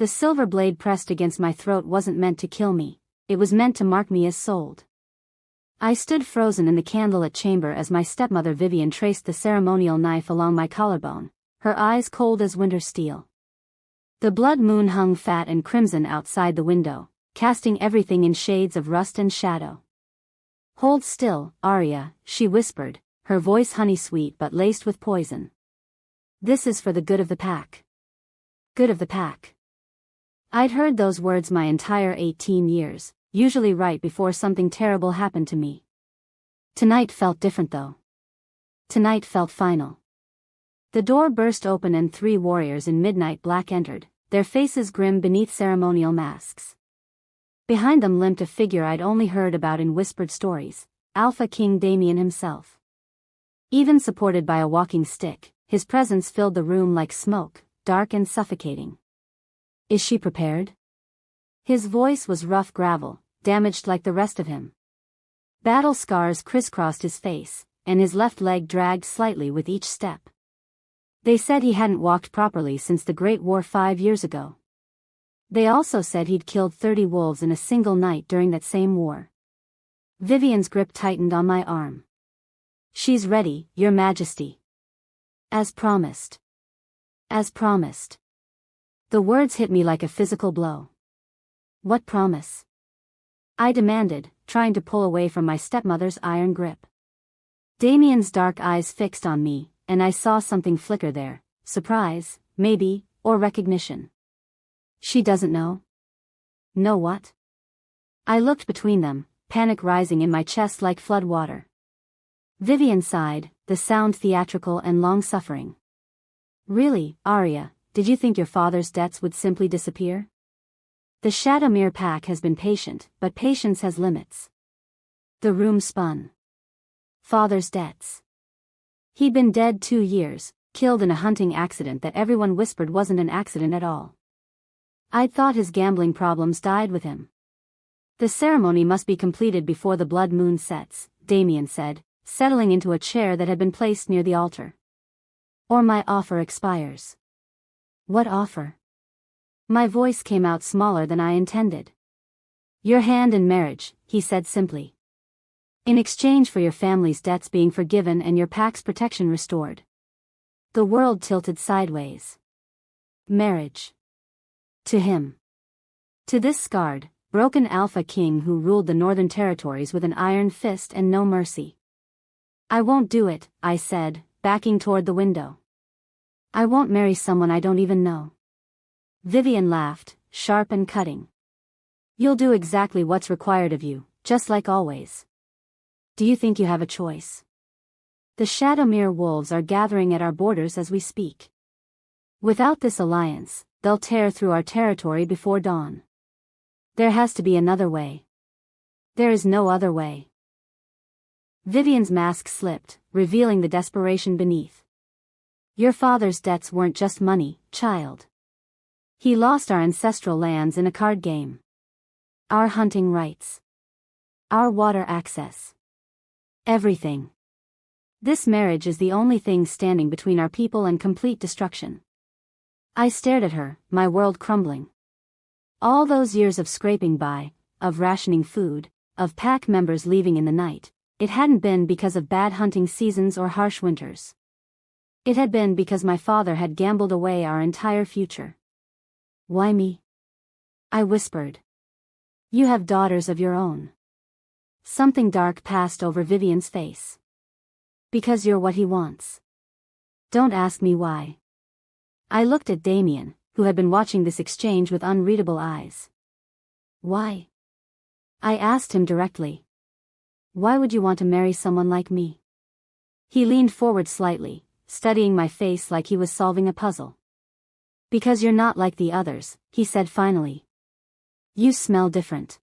The silver blade pressed against my throat wasn't meant to kill me, it was meant to mark me as sold. I stood frozen in the candlelit chamber as my stepmother Vivian traced the ceremonial knife along my collarbone, her eyes cold as winter steel. The blood moon hung fat and crimson outside the window, casting everything in shades of rust and shadow. "Hold still, Arya," she whispered, her voice honey-sweet but laced with poison. "This is for the good of the pack." Good of the pack. I'd heard those words my entire 18 years, usually right before something terrible happened to me. Tonight felt different though. Tonight felt final. The door burst open and 3 warriors in midnight black entered, their faces grim beneath ceremonial masks. Behind them limped a figure I'd only heard about in whispered stories, Alpha King Damien himself. Even supported by a walking stick, his presence filled the room like smoke, dark and suffocating. "Is she prepared?" His voice was rough gravel, damaged like the rest of him. Battle scars crisscrossed his face, and his left leg dragged slightly with each step. They said he hadn't walked properly since the Great War 5 years ago. They also said he'd killed 30 wolves in a single night during that same war. Vivian's grip tightened on my arm. "She's ready, Your Majesty." As promised. As promised. The words hit me like a physical blow. "What promise?" I demanded, trying to pull away from my stepmother's iron grip. Damien's dark eyes fixed on me, and I saw something flicker there, surprise, maybe, or recognition. "She doesn't know?" "Know what?" I looked between them, panic rising in my chest like flood water. Vivian sighed, the sound theatrical and long-suffering. "Really, Arya, did you think your father's debts would simply disappear? The Shadowmere pack has been patient, but patience has limits." The room spun. Father's debts. He'd been dead 2 years, killed in a hunting accident that everyone whispered wasn't an accident at all. I'd thought his gambling problems died with him. "The ceremony must be completed before the blood moon sets," Damien said, settling into a chair that had been placed near the altar. "Or my offer expires." "What offer?" My voice came out smaller than I intended. "Your hand in marriage," he said simply. "In exchange for your family's debts being forgiven and your pack's protection restored." The world tilted sideways. Marriage. To him. To this scarred, broken Alpha King who ruled the Northern Territories with an iron fist and no mercy. "I won't do it," I said, backing toward the window. "I won't marry someone I don't even know." Vivian laughed, sharp and cutting. "You'll do exactly what's required of you, just like always. Do you think you have a choice? The Shadowmere wolves are gathering at our borders as we speak. Without this alliance, they'll tear through our territory before dawn. There has to be another way. There is no other way." Vivian's mask slipped, revealing the desperation beneath. "Your father's debts weren't just money, child. He lost our ancestral lands in a card game. Our hunting rights. Our water access. Everything. This marriage is the only thing standing between our people and complete destruction." I stared at her, my world crumbling. All those years of scraping by, of rationing food, of pack members leaving in the night, it hadn't been because of bad hunting seasons or harsh winters. It had been because my father had gambled away our entire future. "Why me?" I whispered. "You have daughters of your own." Something dark passed over Vivian's face. "Because you're what he wants." "Don't ask me why." I looked at Damien, who had been watching this exchange with unreadable eyes. "Why?" I asked him directly. "Why would you want to marry someone like me?" He leaned forward slightly, studying my face like he was solving a puzzle. "Because you're not like the others," he said finally. "You smell different.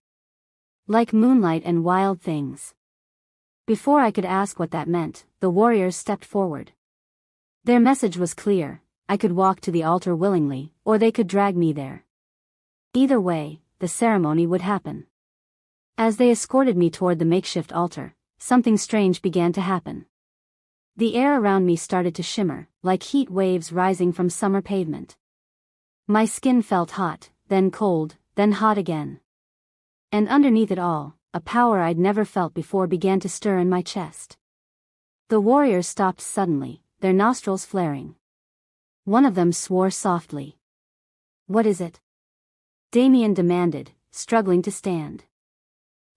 Like moonlight and wild things." Before I could ask what that meant, the warriors stepped forward. Their message was clear: I could walk to the altar willingly, or they could drag me there. Either way, the ceremony would happen. As they escorted me toward the makeshift altar, something strange began to happen. The air around me started to shimmer, like heat waves rising from summer pavement. My skin felt hot, then cold, then hot again. And underneath it all, a power I'd never felt before began to stir in my chest. The warriors stopped suddenly, their nostrils flaring. One of them swore softly. "What is it?" Damien demanded, struggling to stand.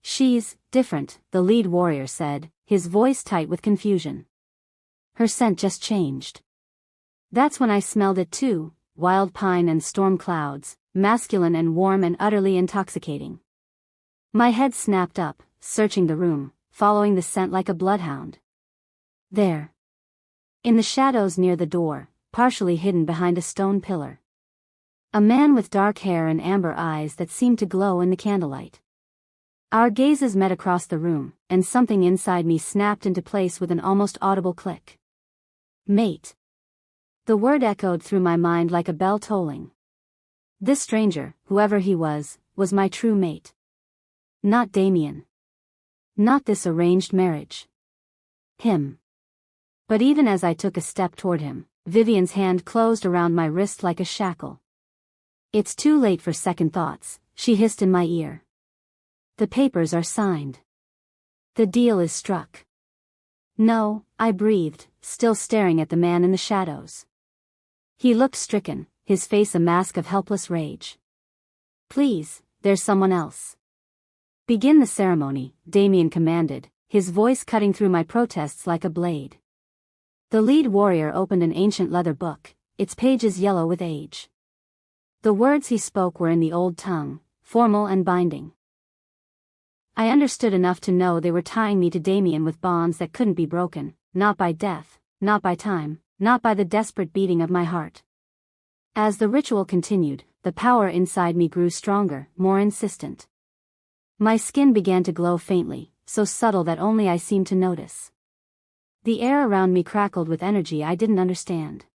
"She's different," the lead warrior said, his voice tight with confusion. "Her scent just changed." That's when I smelled it too, wild pine and storm clouds, masculine and warm and utterly intoxicating. My head snapped up, searching the room, following the scent like a bloodhound. There. In the shadows near the door, partially hidden behind a stone pillar. A man with dark hair and amber eyes that seemed to glow in the candlelight. Our gazes met across the room, and something inside me snapped into place with an almost audible click. Mate. The word echoed through my mind like a bell tolling. This stranger, whoever he was my true mate. Not Damien. Not this arranged marriage. Him. But even as I took a step toward him, Vivian's hand closed around my wrist like a shackle. "It's too late for second thoughts," she hissed in my ear. "The papers are signed. The deal is struck." "No," I breathed, still staring at the man in the shadows. He looked stricken, his face a mask of helpless rage. "Please, there's someone else." "Begin the ceremony," Damien commanded, his voice cutting through my protests like a blade. The lead warrior opened an ancient leather book, its pages yellow with age. The words he spoke were in the old tongue, formal and binding. I understood enough to know they were tying me to Damien with bonds that couldn't be broken, not by death, not by time, not by the desperate beating of my heart. As the ritual continued, the power inside me grew stronger, more insistent. My skin began to glow faintly, so subtle that only I seemed to notice. The air around me crackled with energy I didn't understand.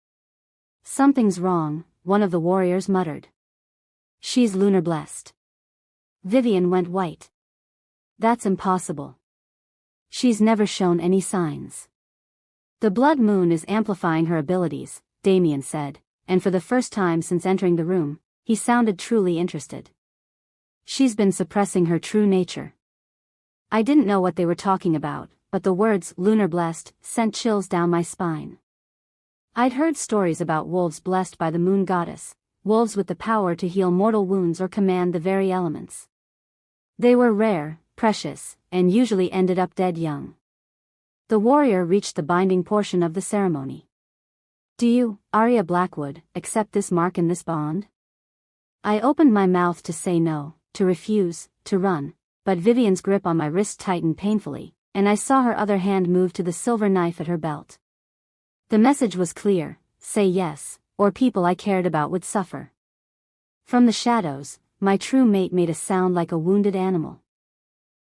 "Something's wrong," one of the warriors muttered. "She's lunar blessed." Vivian went white. "That's impossible. She's never shown any signs." "The blood moon is amplifying her abilities," Damien said, and for the first time since entering the room, he sounded truly interested. "She's been suppressing her true nature." I didn't know what they were talking about, but the words "lunar blessed" sent chills down my spine. I'd heard stories about wolves blessed by the moon goddess, wolves with the power to heal mortal wounds or command the very elements. They were rare, precious, and usually ended up dead young. The warrior reached the binding portion of the ceremony. "Do you, Arya Blackwood, accept this mark and this bond?" I opened my mouth to say no, to refuse, to run, but Vivian's grip on my wrist tightened painfully, and I saw her other hand move to the silver knife at her belt. The message was clear: say yes, or people I cared about would suffer. From the shadows, my true mate made a sound like a wounded animal.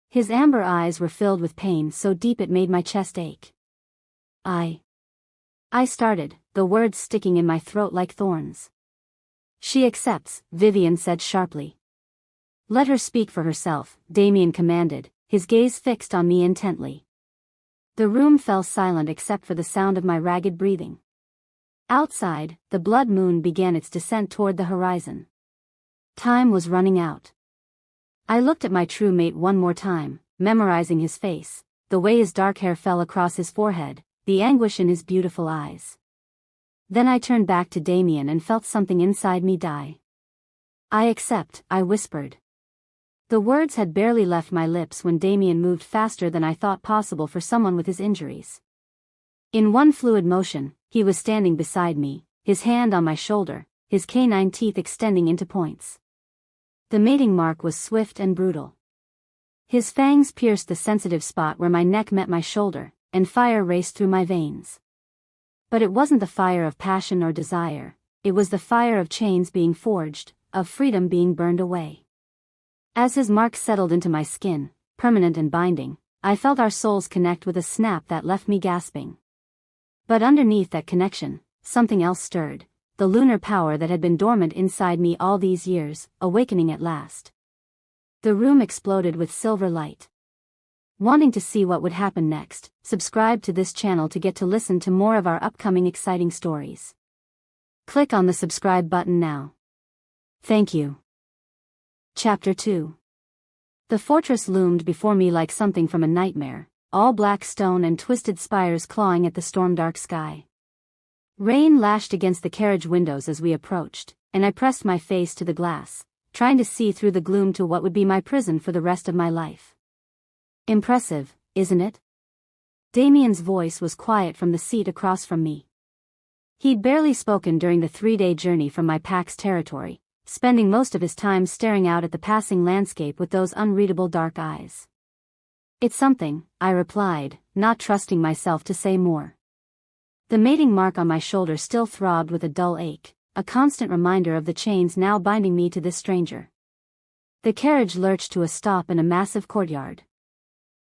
His amber eyes were filled with pain so deep it made my chest ache. I started, the words sticking in my throat like thorns. "She accepts," Vivian said sharply. "Let her speak for herself," Damien commanded, his gaze fixed on me intently. The room fell silent except for the sound of my ragged breathing. Outside, the blood moon began its descent toward the horizon. Time was running out. I looked at my true mate one more time, memorizing his face, the way his dark hair fell across his forehead, the anguish in his beautiful eyes. Then I turned back to Damien and felt something inside me die. "I accept," I whispered. The words had barely left my lips when Damien moved faster than I thought possible for someone with his injuries. In one fluid motion, he was standing beside me, his hand on my shoulder, his canine teeth extending into points. The mating mark was swift and brutal. His fangs pierced the sensitive spot where my neck met my shoulder, and fire raced through my veins. But it wasn't the fire of passion or desire, it was the fire of chains being forged, of freedom being burned away. As his mark settled into my skin, permanent and binding, I felt our souls connect with a snap that left me gasping. But underneath that connection, something else stirred, the lunar power that had been dormant inside me all these years, awakening at last. The room exploded with silver light. Wanting to see what would happen next, subscribe to this channel to get to listen to more of our upcoming exciting stories. Click on the subscribe button now. Thank you. Chapter 2. The fortress loomed before me like something from a nightmare, all black stone and twisted spires clawing at the storm-dark sky. Rain lashed against the carriage windows as we approached, and I pressed my face to the glass, trying to see through the gloom to what would be my prison for the rest of my life. Impressive, isn't it? Damien's voice was quiet from the seat across from me. He'd barely spoken during the 3-day journey from my pack's territory, spending most of his time staring out at the passing landscape with those unreadable dark eyes. It's something, I replied, not trusting myself to say more. The mating mark on my shoulder still throbbed with a dull ache, a constant reminder of the chains now binding me to this stranger. The carriage lurched to a stop in a massive courtyard.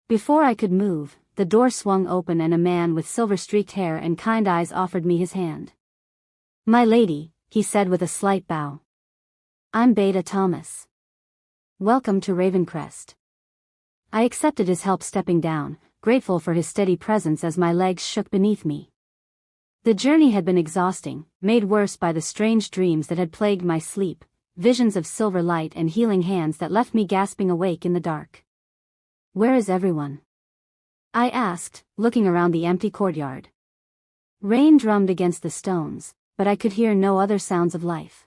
Before I could move, the door swung open and a man with silver-streaked hair and kind eyes offered me his hand. "My lady," he said with a slight bow. "I'm Beta Thomas. Welcome to Ravencrest." I accepted his help stepping down, grateful for his steady presence as my legs shook beneath me. The journey had been exhausting, made worse by the strange dreams that had plagued my sleep, visions of silver light and healing hands that left me gasping awake in the dark. "Where is everyone?" I asked, looking around the empty courtyard. Rain drummed against the stones, but I could hear no other sounds of life.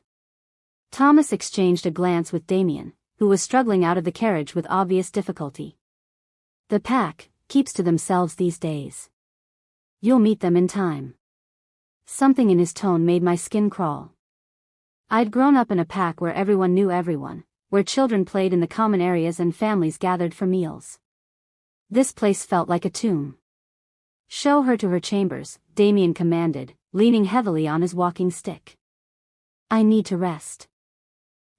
Thomas exchanged a glance with Damien, who was struggling out of the carriage with obvious difficulty. "The pack keeps to themselves these days. You'll meet them in time." Something in his tone made my skin crawl. I'd grown up in a pack where everyone knew everyone, where children played in the common areas and families gathered for meals. This place felt like a tomb. "Show her to her chambers," Damien commanded, leaning heavily on his walking stick. "I need to rest."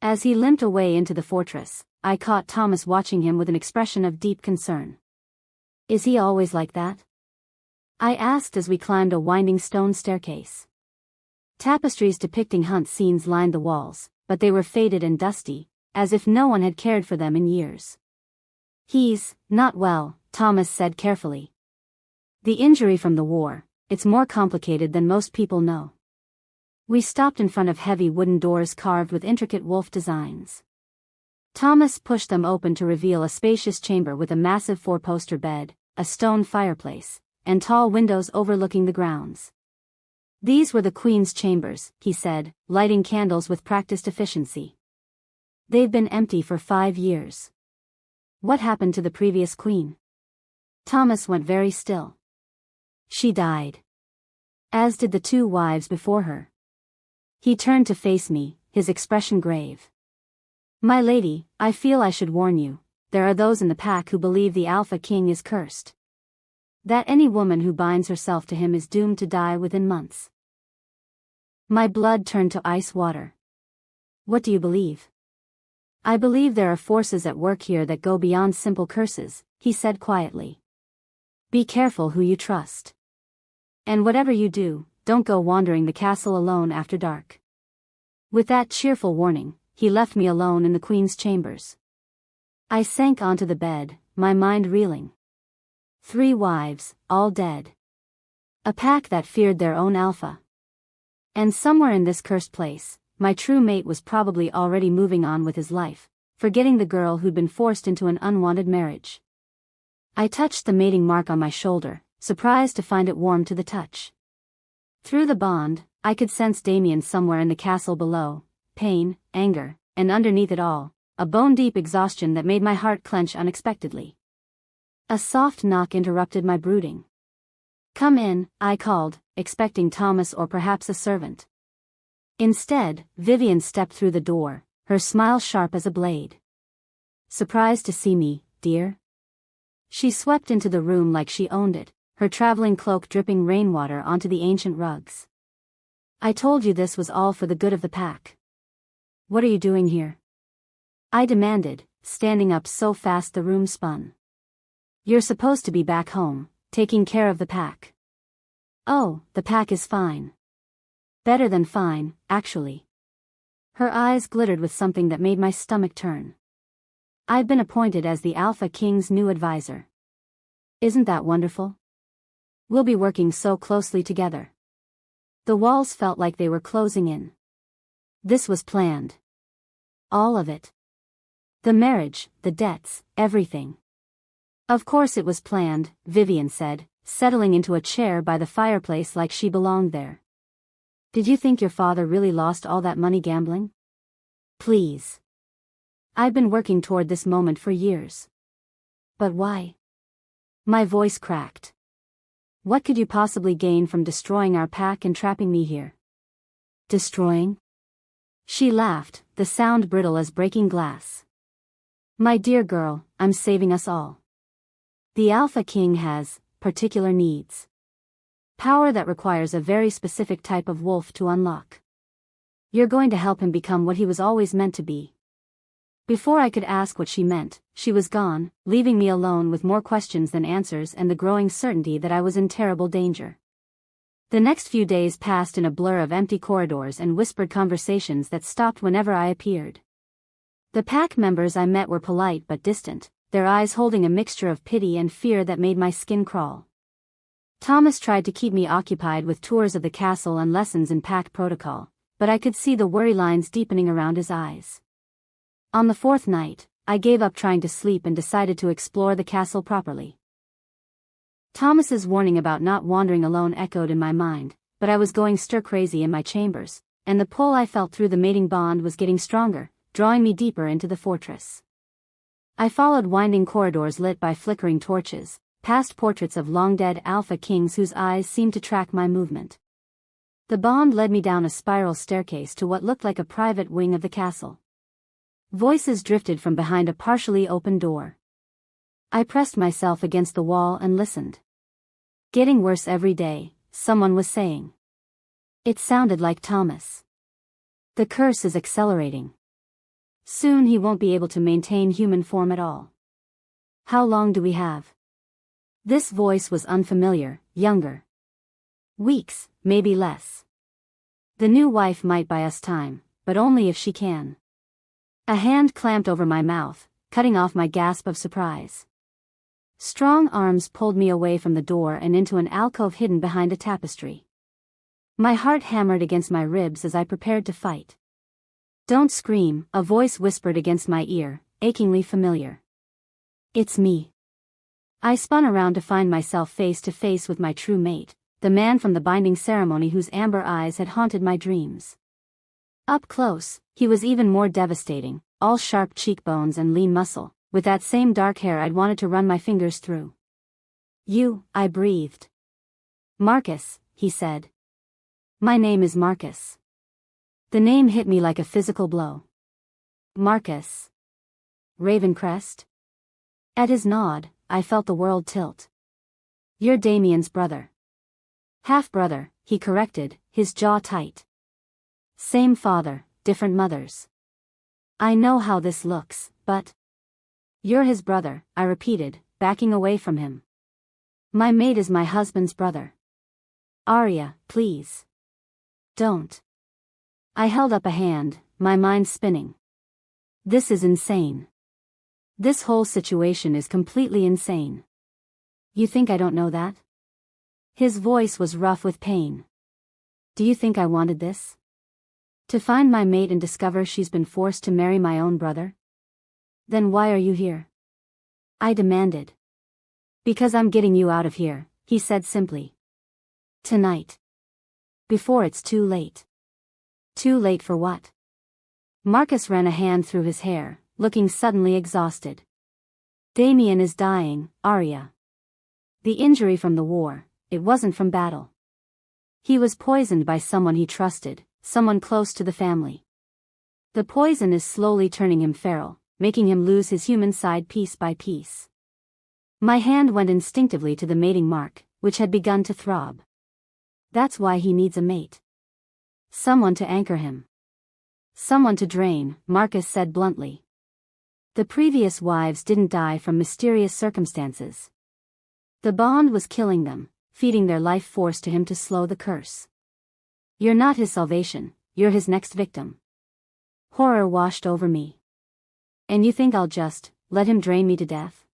As he limped away into the fortress, I caught Thomas watching him with an expression of deep concern. "Is he always like that?" I asked as we climbed a winding stone staircase. Tapestries depicting hunt scenes lined the walls, but they were faded and dusty, as if no one had cared for them in years. "He's not well," Thomas said carefully. "The injury from the war, it's more complicated than most people know." We stopped in front of heavy wooden doors carved with intricate wolf designs. Thomas pushed them open to reveal a spacious chamber with a massive 4-poster bed, a stone fireplace, and tall windows overlooking the grounds. "These were the Queen's chambers," he said, lighting candles with practiced efficiency. "They've been empty for 5 years. What happened to the previous queen?" Thomas went very still. "She died. As did the 2 wives before her." He turned to face me, his expression grave. "My lady, I feel I should warn you, there are those in the pack who believe the Alpha King is cursed. That any woman who binds herself to him is doomed to die within months." My blood turned to ice water. "What do you believe?" "I believe there are forces at work here that go beyond simple curses," he said quietly. "Be careful who you trust. And whatever you do, don't go wandering the castle alone after dark." With that cheerful warning, he left me alone in the Queen's chambers. I sank onto the bed, my mind reeling. 3 wives, all dead. A pack that feared their own alpha. And somewhere in this cursed place, my true mate was probably already moving on with his life, forgetting the girl who'd been forced into an unwanted marriage. I touched the mating mark on my shoulder, surprised to find it warm to the touch. Through the bond, I could sense Damien somewhere in the castle below, pain, anger, and underneath it all, a bone-deep exhaustion that made my heart clench unexpectedly. A soft knock interrupted my brooding. "Come in," I called, expecting Thomas or perhaps a servant. Instead, Vivian stepped through the door, her smile sharp as a blade. "Surprised to see me, dear?" She swept into the room like she owned it, her traveling cloak dripping rainwater onto the ancient rugs. "I told you this was all for the good of the pack. What are you doing here?" I demanded, standing up so fast the room spun. "You're supposed to be back home, taking care of the pack." "Oh, the pack is fine. Better than fine, actually." Her eyes glittered with something that made my stomach turn. "I've been appointed as the Alpha King's new advisor. Isn't that wonderful? We'll be working so closely together." The walls felt like they were closing in. "This was planned." All of it. The marriage, the debts, everything. Of course it was planned, Vivian said, settling into a chair by the fireplace like she belonged there. Did you think your father really lost all that money gambling? Please. I've been working toward this moment for years. But why? My voice cracked. What could you possibly gain from destroying our pack and trapping me here? Destroying? She laughed, the sound brittle as breaking glass. My dear girl, I'm saving us all. The Alpha King has particular needs. Power that requires a very specific type of wolf to unlock. You're going to help him become what he was always meant to be. Before I could ask what she meant, she was gone, leaving me alone with more questions than answers and the growing certainty that I was in terrible danger. The next few days passed in a blur of empty corridors and whispered conversations that stopped whenever I appeared. The pack members I met were polite but distant, their eyes holding a mixture of pity and fear that made my skin crawl. Thomas tried to keep me occupied with tours of the castle and lessons in pack protocol, but I could see the worry lines deepening around his eyes. On the fourth night, I gave up trying to sleep and decided to explore the castle properly. Thomas's warning about not wandering alone echoed in my mind, but I was going stir-crazy in my chambers, and the pull I felt through the mating bond was getting stronger, drawing me deeper into the fortress. I followed winding corridors lit by flickering torches, past portraits of long-dead Alpha Kings whose eyes seemed to track my movement. The bond led me down a spiral staircase to what looked like a private wing of the castle. Voices drifted from behind a partially open door. I pressed myself against the wall and listened. Getting worse every day, someone was saying. It sounded like Thomas. The curse is accelerating. Soon he won't be able to maintain human form at all. How long do we have? This voice was unfamiliar, younger. Weeks, maybe less. The new wife might buy us time, but only if she can. A hand clamped over my mouth, cutting off my gasp of surprise. Strong arms pulled me away from the door and into an alcove hidden behind a tapestry. My heart hammered against my ribs as I prepared to fight. Don't scream, a voice whispered against my ear, achingly familiar. It's me. I spun around to find myself face to face with my true mate, the man from the binding ceremony whose amber eyes had haunted my dreams. Up close, he was even more devastating, all sharp cheekbones and lean muscle, with that same dark hair I'd wanted to run my fingers through. You, I breathed. Marcus, he said. My name is Marcus. The name hit me like a physical blow. Marcus. Ravencrest? At his nod, I felt the world tilt. You're Damien's brother. Half-brother, he corrected, his jaw tight. Same father, different mothers. I know how this looks, but... You're his brother, I repeated, backing away from him. My mate is my husband's brother. Arya, please. Don't. I held up a hand, my mind spinning. This is insane. This whole situation is completely insane. You think I don't know that? His voice was rough with pain. Do you think I wanted this? To find my mate and discover she's been forced to marry my own brother? Then why are you here? I demanded. Because I'm getting you out of here, he said simply. Tonight. Before it's too late. Too late for what? Marcus ran a hand through his hair, looking suddenly exhausted. Damien is dying, Arya. The injury from the war, it wasn't from battle. He was poisoned by someone he trusted, someone close to the family. The poison is slowly turning him feral, making him lose his human side piece by piece. My hand went instinctively to the mating mark, which had begun to throb. That's why he needs a mate. Someone to anchor him. Someone to drain, Marcus said bluntly. The previous wives didn't die from mysterious circumstances. The bond was killing them, feeding their life force to him to slow the curse. You're not his salvation, you're his next victim. Horror washed over me. And you think I'll just let him drain me to death?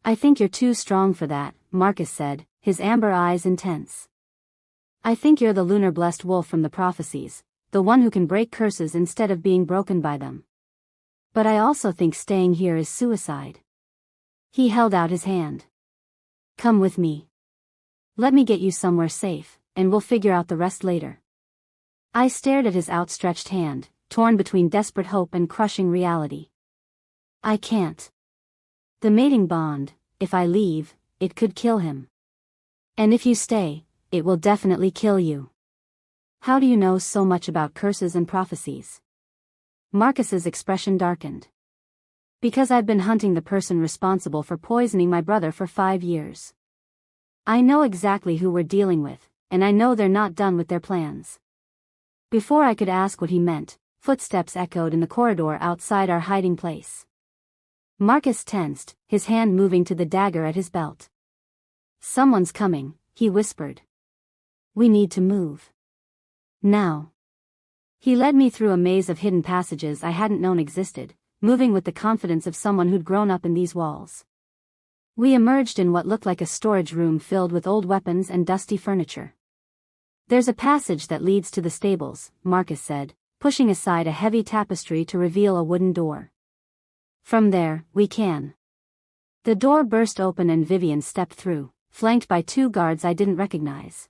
I think you're too strong for that, Marcus said, his amber eyes intense. I think you're the lunar-blessed wolf from the prophecies, the one who can break curses instead of being broken by them. But I also think staying here is suicide. He held out his hand. Come with me. Let me get you somewhere safe, and we'll figure out the rest later. I stared at his outstretched hand, torn between desperate hope and crushing reality. I can't. The mating bond, if I leave, it could kill him. And if you stay, it will definitely kill you. How do you know so much about curses and prophecies? Marcus's expression darkened. Because I've been hunting the person responsible for poisoning my brother for 5 years. I know exactly who we're dealing with, and I know they're not done with their plans. Before I could ask what he meant, footsteps echoed in the corridor outside our hiding place. Marcus tensed, his hand moving to the dagger at his belt. Someone's coming, he whispered. We need to move. Now. He led me through a maze of hidden passages I hadn't known existed, moving with the confidence of someone who'd grown up in these walls. We emerged in what looked like a storage room filled with old weapons and dusty furniture. There's a passage that leads to the stables, Marcus said, pushing aside a heavy tapestry to reveal a wooden door. From there, we can. The door burst open and Vivian stepped through, flanked by 2 guards I didn't recognize.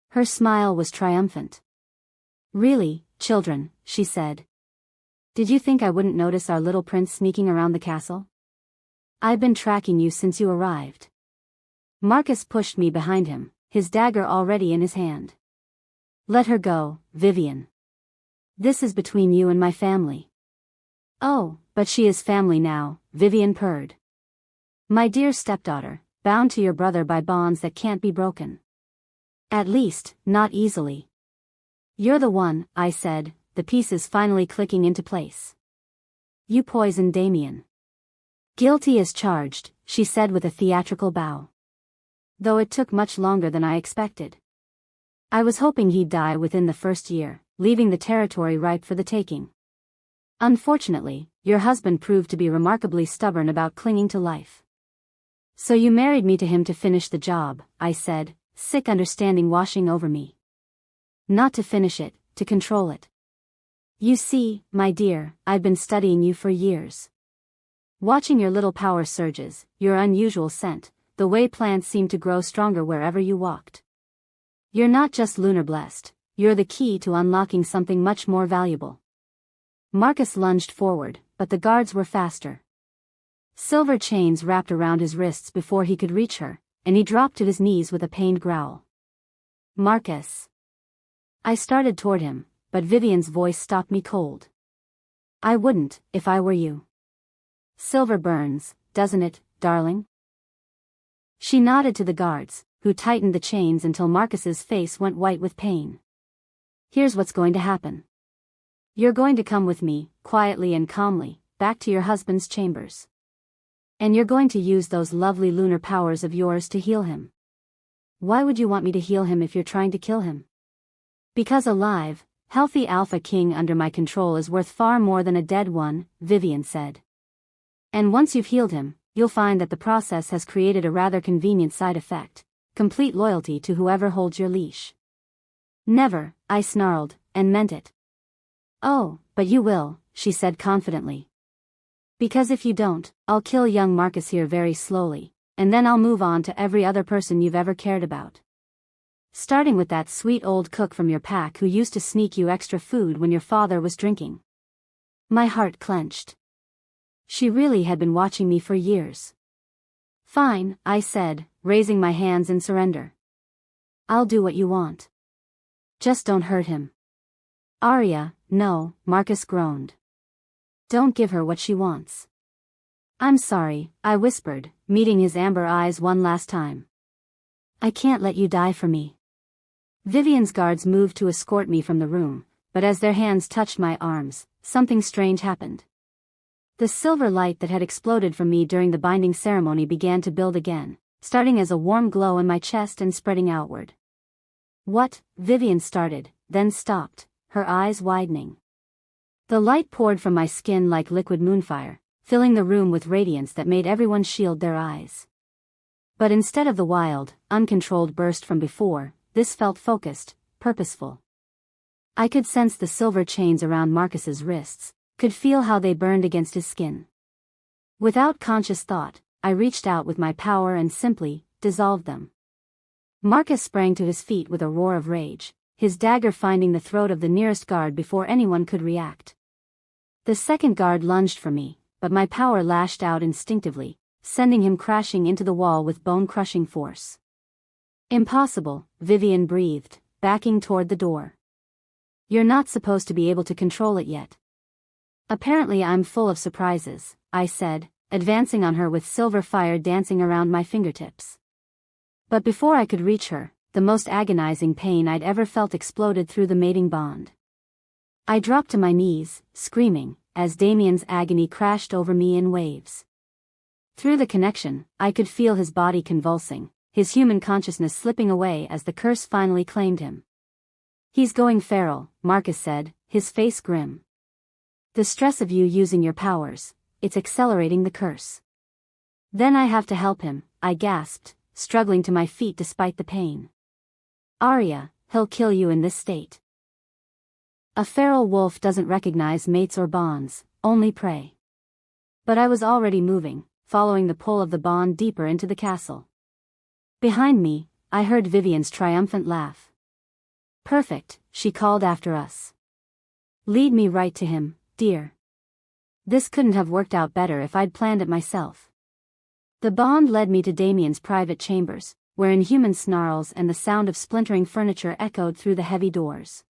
Her smile was triumphant. Really, children, she said. Did you think I wouldn't notice our little prince sneaking around the castle? I've been tracking you since you arrived. Marcus pushed me behind him, his dagger already in his hand. Let her go, Vivian. This is between you and my family. Oh, but she is family now, Vivian purred. My dear stepdaughter, bound to your brother by bonds that can't be broken. At least, not easily. You're the one, I said, the pieces finally clicking into place. You poisoned Damien. Guilty as charged, she said with a theatrical bow. Though it took much longer than I expected. I was hoping he'd die within the first year, leaving the territory ripe for the taking. Unfortunately, your husband proved to be remarkably stubborn about clinging to life. So you married me to him to finish the job, I said, sick understanding washing over me. Not to finish it, to control it. You see, my dear, I've been studying you for years. Watching your little power surges, your unusual scent, the way plants seem to grow stronger wherever you walked. You're not just lunar blessed, you're the key to unlocking something much more valuable. Marcus lunged forward, but the guards were faster. Silver chains wrapped around his wrists before he could reach her, and he dropped to his knees with a pained growl. Marcus. I started toward him, but Vivian's voice stopped me cold. I wouldn't, if I were you. Silver burns, doesn't it, darling? She nodded to the guards, who tightened the chains until Marcus's face went white with pain. Here's what's going to happen. You're going to come with me, quietly and calmly, back to your husband's chambers. And you're going to use those lovely lunar powers of yours to heal him. Why would you want me to heal him if you're trying to kill him? Because a live, healthy alpha king under my control is worth far more than a dead one, Vivian said. And once you've healed him, you'll find that the process has created a rather convenient side effect, complete loyalty to whoever holds your leash. Never, I snarled, and meant it. Oh, but you will, she said confidently. Because if you don't, I'll kill young Marcus here very slowly, and then I'll move on to every other person you've ever cared about. Starting with that sweet old cook from your pack who used to sneak you extra food when your father was drinking. My heart clenched. She really had been watching me for years. Fine, I said, raising my hands in surrender. I'll do what you want. Just don't hurt him. Arya, no, Marcus groaned. Don't give her what she wants. I'm sorry, I whispered, meeting his amber eyes one last time. I can't let you die for me. Vivian's guards moved to escort me from the room, but as their hands touched my arms, something strange happened. The silver light that had exploded from me during the binding ceremony began to build again, starting as a warm glow in my chest and spreading outward. What? Vivian started, then stopped, her eyes widening. The light poured from my skin like liquid moonfire, filling the room with radiance that made everyone shield their eyes. But instead of the wild, uncontrolled burst from before, this felt focused, purposeful. I could sense the silver chains around Marcus's wrists, could feel how they burned against his skin. Without conscious thought, I reached out with my power and simply dissolved them. Marcus sprang to his feet with a roar of rage, his dagger finding the throat of the nearest guard before anyone could react. The second guard lunged for me, but my power lashed out instinctively, sending him crashing into the wall with bone-crushing force. Impossible, Vivian breathed, backing toward the door. You're not supposed to be able to control it yet. Apparently I'm full of surprises, I said, advancing on her with silver fire dancing around my fingertips. But before I could reach her, the most agonizing pain I'd ever felt exploded through the mating bond. I dropped to my knees, screaming, as Damien's agony crashed over me in waves. Through the connection, I could feel his body convulsing, his human consciousness slipping away as the curse finally claimed him. He's going feral, Marcus said, his face grim. The stress of you using your powers, it's accelerating the curse. Then I have to help him, I gasped, struggling to my feet despite the pain. Arya, he'll kill you in this state. A feral wolf doesn't recognize mates or bonds, only prey. But I was already moving, following the pull of the bond deeper into the castle. Behind me, I heard Vivian's triumphant laugh. Perfect, she called after us. Lead me right to him, dear. This couldn't have worked out better if I'd planned it myself. The bond led me to Damien's private chambers, where inhuman snarls and the sound of splintering furniture echoed through the heavy doors.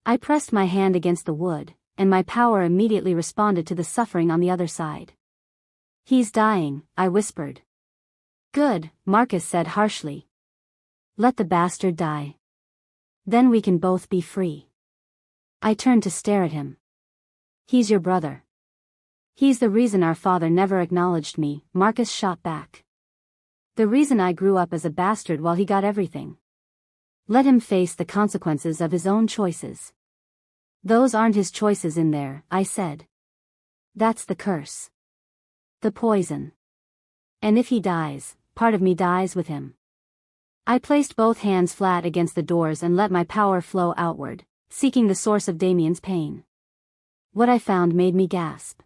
I pressed my hand against the wood, and my power immediately responded to the suffering on the other side. He's dying, I whispered. Good, Marcus said harshly. Let the bastard die. Then we can both be free. I turned to stare at him. He's your brother. He's the reason our father never acknowledged me, Marcus shot back. The reason I grew up as a bastard while he got everything. Let him face the consequences of his own choices. Those aren't his choices in there, I said. That's the curse. The poison. And if he dies, part of me dies with him. I placed both hands flat against the doors and let my power flow outward, seeking the source of Damien's pain. What I found made me gasp.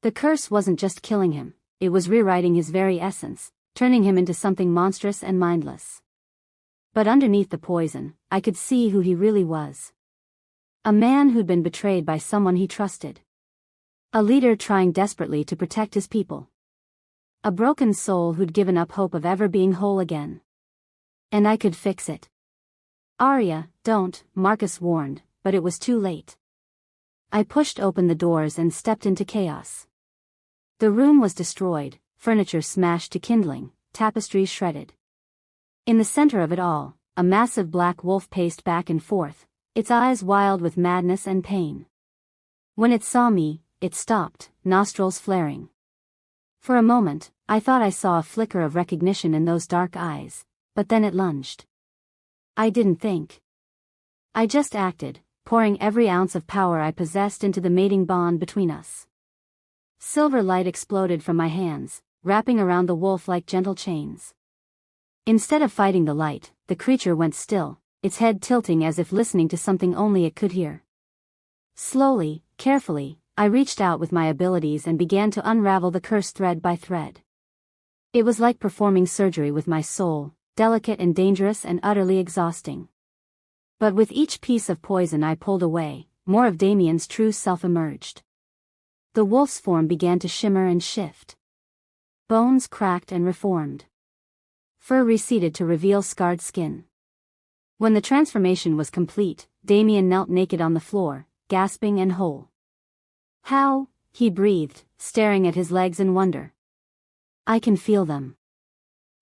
The curse wasn't just killing him, it was rewriting his very essence, turning him into something monstrous and mindless. But underneath the poison, I could see who he really was. A man who'd been betrayed by someone he trusted. A leader trying desperately to protect his people. A broken soul who'd given up hope of ever being whole again. And I could fix it. Arya, don't, Marcus warned, but it was too late. I pushed open the doors and stepped into chaos. The room was destroyed, furniture smashed to kindling, tapestries shredded. In the center of it all, a massive black wolf paced back and forth, its eyes wild with madness and pain. When it saw me, it stopped, nostrils flaring. For a moment, I thought I saw a flicker of recognition in those dark eyes, but then it lunged. I didn't think. I just acted, pouring every ounce of power I possessed into the mating bond between us. Silver light exploded from my hands, wrapping around the wolf like gentle chains. Instead of fighting the light, the creature went still, its head tilting as if listening to something only it could hear. Slowly, carefully, I reached out with my abilities and began to unravel the curse thread by thread. It was like performing surgery with my soul, delicate and dangerous and utterly exhausting. But with each piece of poison I pulled away, more of Damien's true self emerged. The wolf's form began to shimmer and shift. Bones cracked and reformed. Fur receded to reveal scarred skin. When the transformation was complete, Damien knelt naked on the floor, gasping and whole. How? He breathed, staring at his legs in wonder. I can feel them.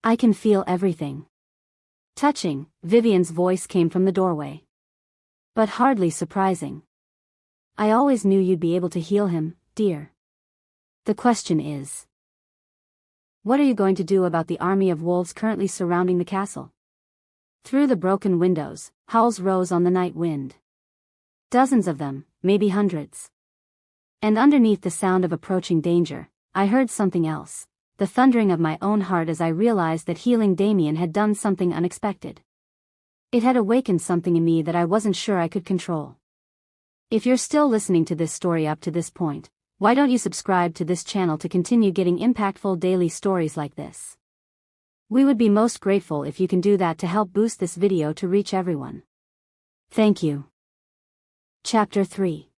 I can feel everything. Touching, Vivian's voice came from the doorway. But hardly surprising. I always knew you'd be able to heal him, dear. The question is, what are you going to do about the army of wolves currently surrounding the castle? Through the broken windows, howls rose on the night wind. Dozens of them, maybe hundreds. And underneath the sound of approaching danger, I heard something else, the thundering of my own heart as I realized that healing Damien had done something unexpected. It had awakened something in me that I wasn't sure I could control. If you're still listening to this story up to this point, why don't you subscribe to this channel to continue getting impactful daily stories like this? We would be most grateful if you can do that to help boost this video to reach everyone. Thank you. Chapter 3.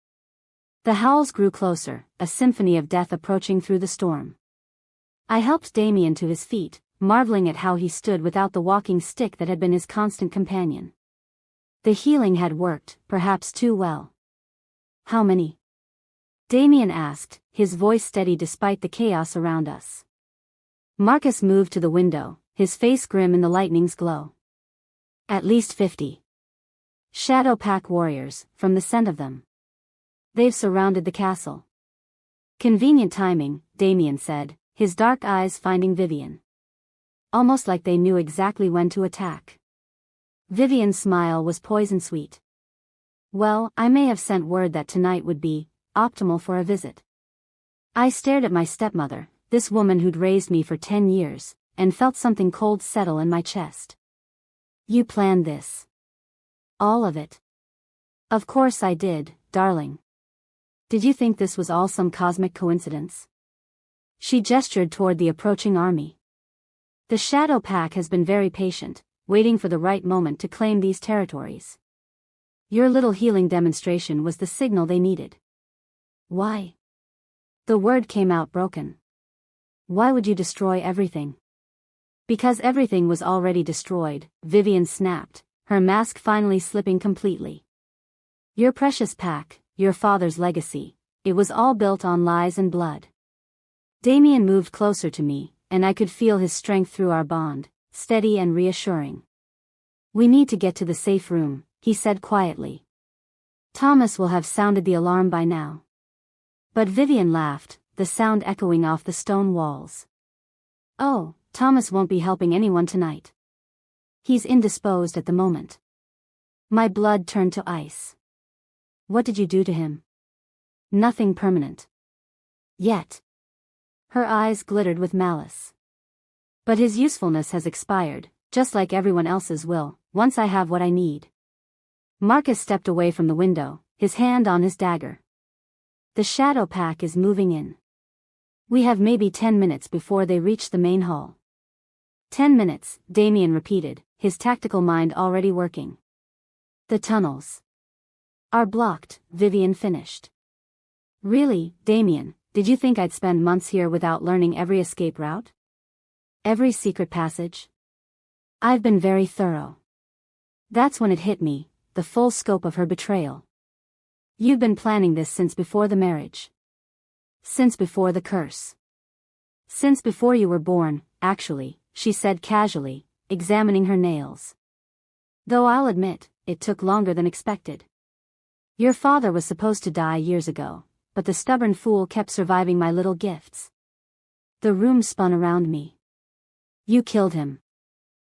The howls grew closer, a symphony of death approaching through the storm. I helped Damien to his feet, marveling at how he stood without the walking stick that had been his constant companion. The healing had worked, perhaps too well. How many? Damien asked, his voice steady despite the chaos around us. Marcus moved to the window, his face grim in the lightning's glow. At least 50. Shadow Pack warriors, from the scent of them. They've surrounded the castle. Convenient timing, Damien said, his dark eyes finding Vivian. Almost like they knew exactly when to attack. Vivian's smile was poison-sweet. Well, I may have sent word that tonight would be optimal for a visit. I stared at my stepmother, this woman who'd raised me for 10 years, and felt something cold settle in my chest. You planned this. All of it. Of course I did, darling. Did you think this was all some cosmic coincidence? She gestured toward the approaching army. The Shadow Pack has been very patient, waiting for the right moment to claim these territories. Your little healing demonstration was the signal they needed. Why? The word came out broken. Why would you destroy everything? Because everything was already destroyed, Vivian snapped, her mask finally slipping completely. Your precious pack, your father's legacy, it was all built on lies and blood. Damien moved closer to me, and I could feel his strength through our bond, steady and reassuring. We need to get to the safe room, he said quietly. Thomas will have sounded the alarm by now. But Vivian laughed, the sound echoing off the stone walls. Oh, Thomas won't be helping anyone tonight. He's indisposed at the moment. My blood turned to ice. What did you do to him? Nothing permanent. Yet. Her eyes glittered with malice. But his usefulness has expired, just like everyone else's will, once I have what I need. Marcus stepped away from the window, his hand on his dagger. The Shadow Pack is moving in. We have maybe 10 minutes before they reach the main hall. 10 minutes, Damien repeated, his tactical mind already working. The tunnels are blocked, Vivian finished. Really, Damien, did you think I'd spend months here without learning every escape route? Every secret passage? I've been very thorough. That's when it hit me, the full scope of her betrayal. You've been planning this since before the marriage. Since before the curse. Since before you were born, actually, she said casually, examining her nails. Though I'll admit, it took longer than expected. Your father was supposed to die years ago, but the stubborn fool kept surviving my little gifts. The room spun around me. You killed him.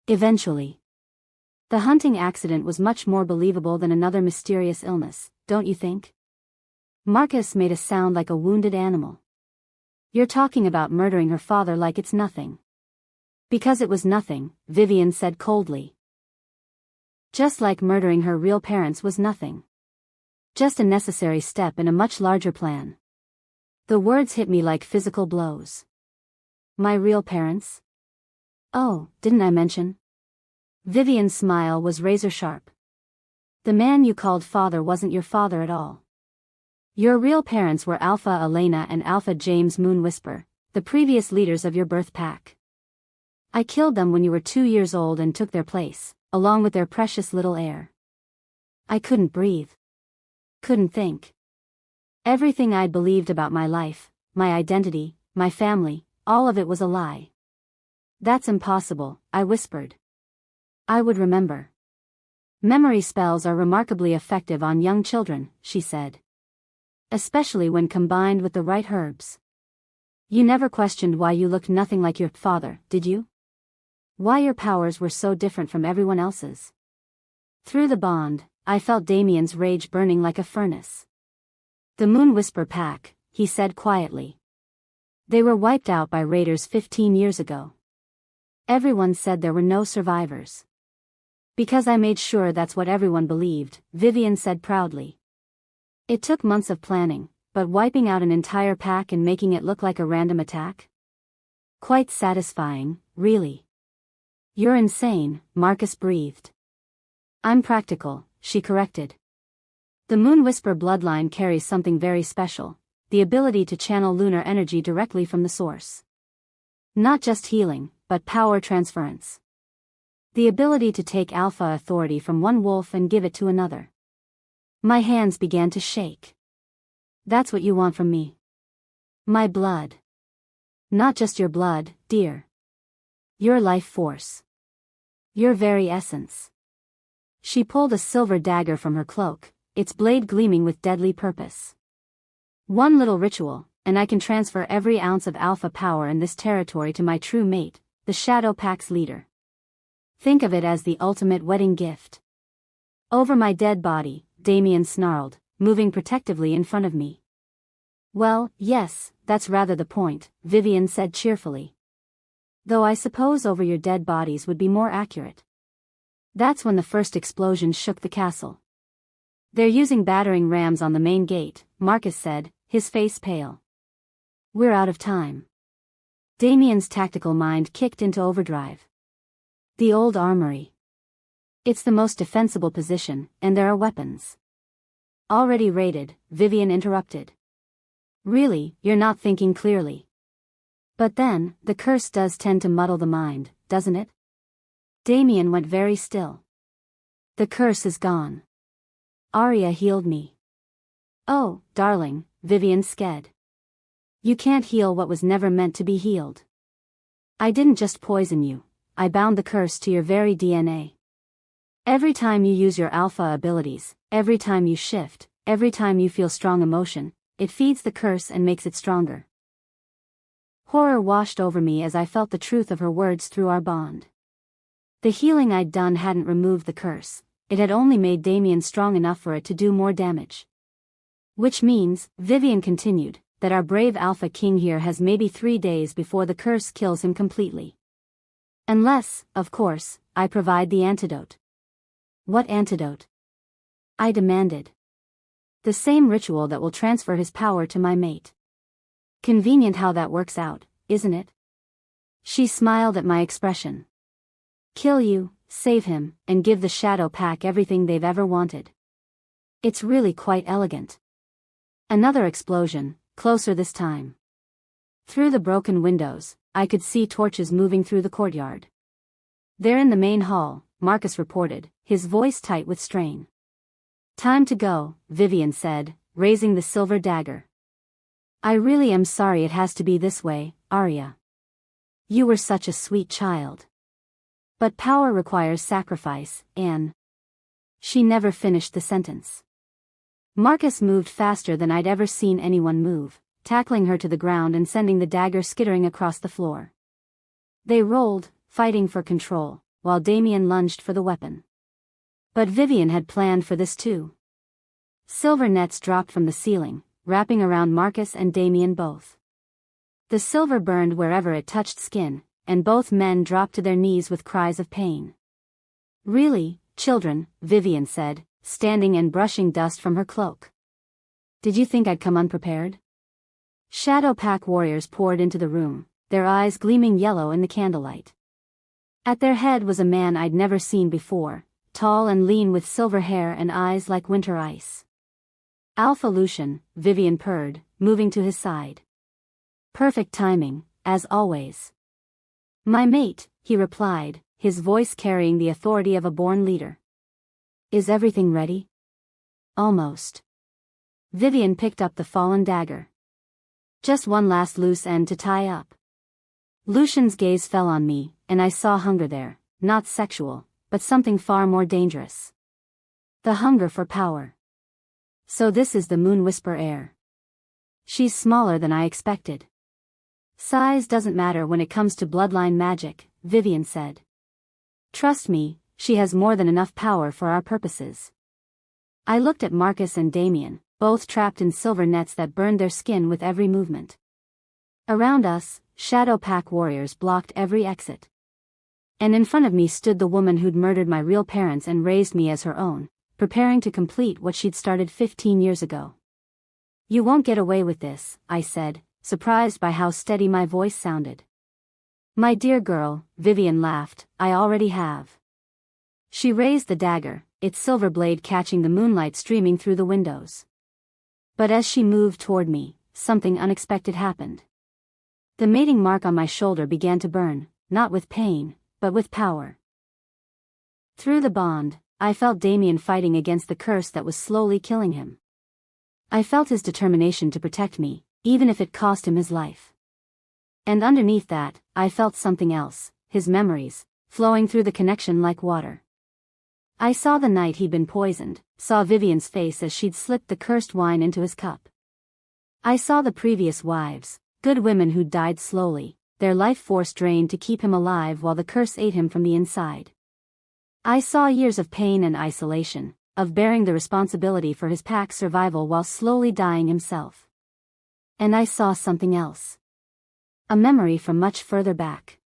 Eventually. The hunting accident was much more believable than another mysterious illness, don't you think? Marcus made a sound like a wounded animal. You're talking about murdering her father like it's nothing. Because it was nothing, Vivian said coldly. Just like murdering her real parents was nothing. Just a necessary step in a much larger plan. The words hit me like physical blows. My real parents? Oh, didn't I mention? Vivian's smile was razor sharp. The man you called father wasn't your father at all. Your real parents were Alpha Elena and Alpha James Moonwhisper, the previous leaders of your birth pack. I killed them when you were 2 years old and took their place, along with their precious little heir. I couldn't breathe. Couldn't think. Everything I'd believed about my life, my identity, my family, all of it was a lie. That's impossible, I whispered. I would remember. Memory spells are remarkably effective on young children, she said. Especially when combined with the right herbs. You never questioned why you looked nothing like your father, did you? Why your powers were so different from everyone else's? Through the bond, I felt Damien's rage burning like a furnace. The Moonwhisper Pack, he said quietly. They were wiped out by raiders 15 years ago. Everyone said there were no survivors. Because I made sure that's what everyone believed, Vivian said proudly. It took months of planning, but wiping out an entire pack and making it look like a random attack? Quite satisfying, really. You're insane, Marcus breathed. I'm practical, she corrected. The Moon Whisper bloodline carries something very special, the ability to channel lunar energy directly from the source. Not just healing, but power transference. The ability to take alpha authority from one wolf and give it to another. My hands began to shake. That's what you want from me. My blood. Not just your blood, dear. Your life force. Your very essence. She pulled a silver dagger from her cloak, its blade gleaming with deadly purpose. One little ritual, and I can transfer every ounce of alpha power in this territory to my true mate, the Shadow Pack's leader. Think of it as the ultimate wedding gift. Over my dead body, Damien snarled, moving protectively in front of me. Well, yes, that's rather the point, Vivian said cheerfully. Though I suppose over your dead bodies would be more accurate. That's when the first explosion shook the castle. They're using battering rams on the main gate, Marcus said, his face pale. We're out of time. Damien's tactical mind kicked into overdrive. The old armory. It's the most defensible position, and there are weapons. Already raided, Vivian interrupted. Really, you're not thinking clearly. But then, the curse does tend to muddle the mind, doesn't it? Damien went very still. The curse is gone. Arya healed me. Oh, darling, Vivian sked. You can't heal what was never meant to be healed. I didn't just poison you, I bound the curse to your very DNA. Every time you use your alpha abilities, every time you shift, every time you feel strong emotion, it feeds the curse and makes it stronger. Horror washed over me as I felt the truth of her words through our bond. The healing I'd done hadn't removed the curse, it had only made Damien strong enough for it to do more damage. Which means, Vivian continued, that our brave Alpha King here has maybe 3 days before the curse kills him completely. Unless, of course, I provide the antidote. What antidote? I demanded. The same ritual that will transfer his power to my mate. Convenient how that works out, isn't it? She smiled at my expression. Kill you, save him, and give the Shadow Pack everything they've ever wanted. It's really quite elegant. Another explosion, closer this time. Through the broken windows, I could see torches moving through the courtyard. They're in the main hall, Marcus reported, his voice tight with strain. Time to go, Vivian said, raising the silver dagger. I really am sorry it has to be this way, Arya. You were such a sweet child. But power requires sacrifice, Anne. She never finished the sentence. Marcus moved faster than I'd ever seen anyone move, tackling her to the ground and sending the dagger skittering across the floor. They rolled, fighting for control, while Damien lunged for the weapon. But Vivian had planned for this too. Silver nets dropped from the ceiling, wrapping around Marcus and Damien both. The silver burned wherever it touched skin, and both men dropped to their knees with cries of pain. Really, children, Vivian said, standing and brushing dust from her cloak. Did you think I'd come unprepared? Shadow Pack warriors poured into the room, their eyes gleaming yellow in the candlelight. At their head was a man I'd never seen before, tall and lean with silver hair and eyes like winter ice. Alpha Lucian, Vivian purred, moving to his side. Perfect timing, as always. My mate, he replied, his voice carrying the authority of a born leader. Is everything ready? Almost. Vivian picked up the fallen dagger. Just one last loose end to tie up. Lucian's gaze fell on me, and I saw hunger there, not sexual, but something far more dangerous. The hunger for power. So this is the Moon Whisper heir. She's smaller than I expected. Size doesn't matter when it comes to bloodline magic, Vivian said. Trust me, she has more than enough power for our purposes. I looked at Marcus and Damien, both trapped in silver nets that burned their skin with every movement. Around us, Shadow Pack warriors blocked every exit. And in front of me stood the woman who'd murdered my real parents and raised me as her own, preparing to complete what she'd started 15 years ago. "You won't get away with this," I said, surprised by how steady my voice sounded. "My dear girl," Vivian laughed, "I already have." She raised the dagger, its silver blade catching the moonlight streaming through the windows. But as she moved toward me, something unexpected happened. The mating mark on my shoulder began to burn, not with pain, but with power. Through the bond, I felt Damien fighting against the curse that was slowly killing him. I felt his determination to protect me, even if it cost him his life. And underneath that, I felt something else, his memories, flowing through the connection like water. I saw the night he'd been poisoned, saw Vivian's face as she'd slipped the cursed wine into his cup. I saw the previous wives, good women who'd died slowly, their life force drained to keep him alive while the curse ate him from the inside. I saw years of pain and isolation, of bearing the responsibility for his pack's survival while slowly dying himself. And I saw something else. A memory from much further back.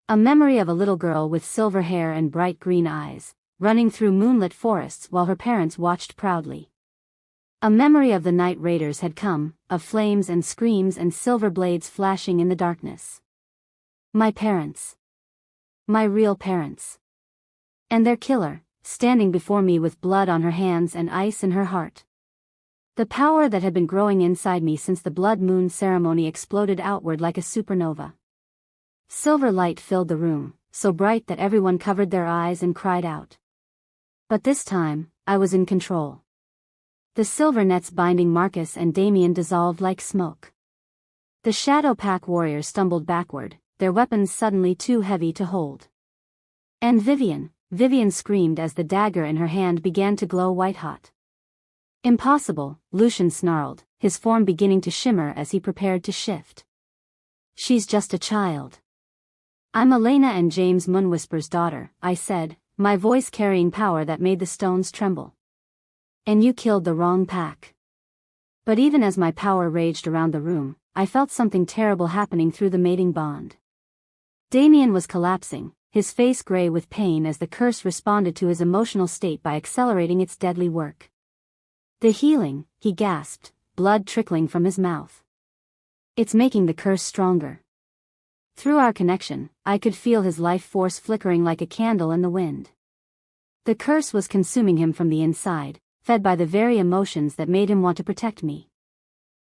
A memory of a little girl with silver hair and bright green eyes, running through moonlit forests while her parents watched proudly. A memory of the night raiders had come, of flames and screams and silver blades flashing in the darkness. My parents. My real parents. And their killer, standing before me with blood on her hands and ice in her heart. The power that had been growing inside me since the blood moon ceremony exploded outward like a supernova. Silver light filled the room, so bright that everyone covered their eyes and cried out. But this time, I was in control. The silver nets binding Marcus and Damien dissolved like smoke. The Shadow Pack warriors stumbled backward, their weapons suddenly too heavy to hold. And Vivian screamed as the dagger in her hand began to glow white-hot. "Impossible," Lucian snarled, his form beginning to shimmer as he prepared to shift. "She's just a child." "I'm Elena and James Moonwhisper's daughter," I said, my voice carrying power that made the stones tremble. "And you killed the wrong pack." But even as my power raged around the room, I felt something terrible happening through the mating bond. Damien was collapsing, his face gray with pain as the curse responded to his emotional state by accelerating its deadly work. "The healing," he gasped, blood trickling from his mouth. "It's making the curse stronger." Through our connection, I could feel his life force flickering like a candle in the wind. The curse was consuming him from the inside, fed by the very emotions that made him want to protect me.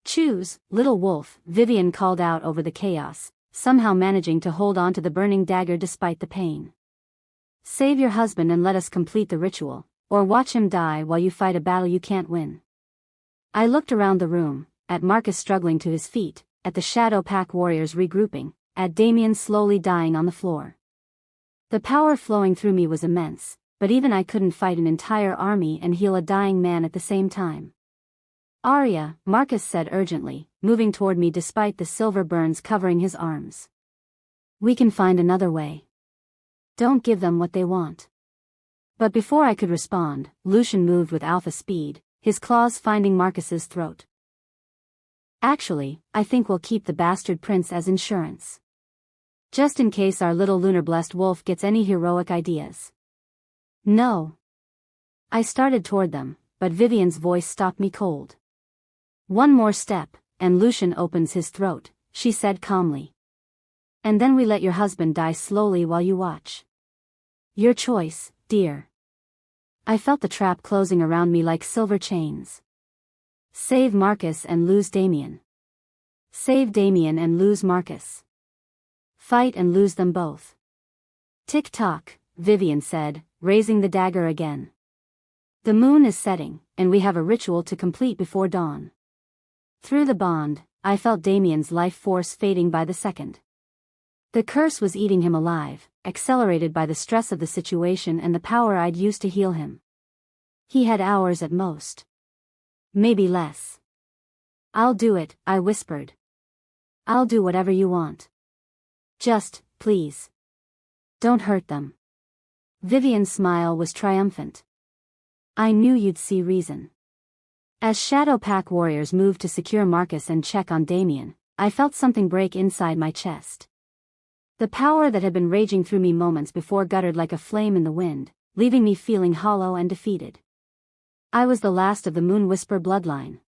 "Choose, little wolf," Vivian called out over the chaos, somehow managing to hold on to the burning dagger despite the pain. "Save your husband and let us complete the ritual, or watch him die while you fight a battle you can't win." I looked around the room, at Marcus struggling to his feet, at the Shadow Pack warriors regrouping, at Damien slowly dying on the floor. The power flowing through me was immense, but even I couldn't fight an entire army and heal a dying man at the same time. "Arya," Marcus said urgently, moving toward me despite the silver burns covering his arms. "We can find another way. Don't give them what they want." But before I could respond, Lucian moved with alpha speed, his claws finding Marcus's throat. "Actually, I think we'll keep the bastard prince as insurance. Just in case our little lunar-blessed wolf gets any heroic ideas." "No." I started toward them, but Vivian's voice stopped me cold. "One more step, and Lucian opens his throat," she said calmly. "And then we let your husband die slowly while you watch. Your choice, dear." I felt the trap closing around me like silver chains. Save Marcus and lose Damien. Save Damien and lose Marcus. Fight and lose them both. "Tick-tock," Vivian said, raising the dagger again. "The moon is setting, and we have a ritual to complete before dawn." Through the bond, I felt Damien's life force fading by the second. The curse was eating him alive, accelerated by the stress of the situation and the power I'd used to heal him. He had hours at most. Maybe less. "I'll do it," I whispered. "I'll do whatever you want. Just, please. Don't hurt them." Vivian's smile was triumphant. "I knew you'd see reason." As Shadow Pack warriors moved to secure Marcus and check on Damien, I felt something break inside my chest. The power that had been raging through me moments before guttered like a flame in the wind, leaving me feeling hollow and defeated. I was the last of the Moon Whisper bloodline.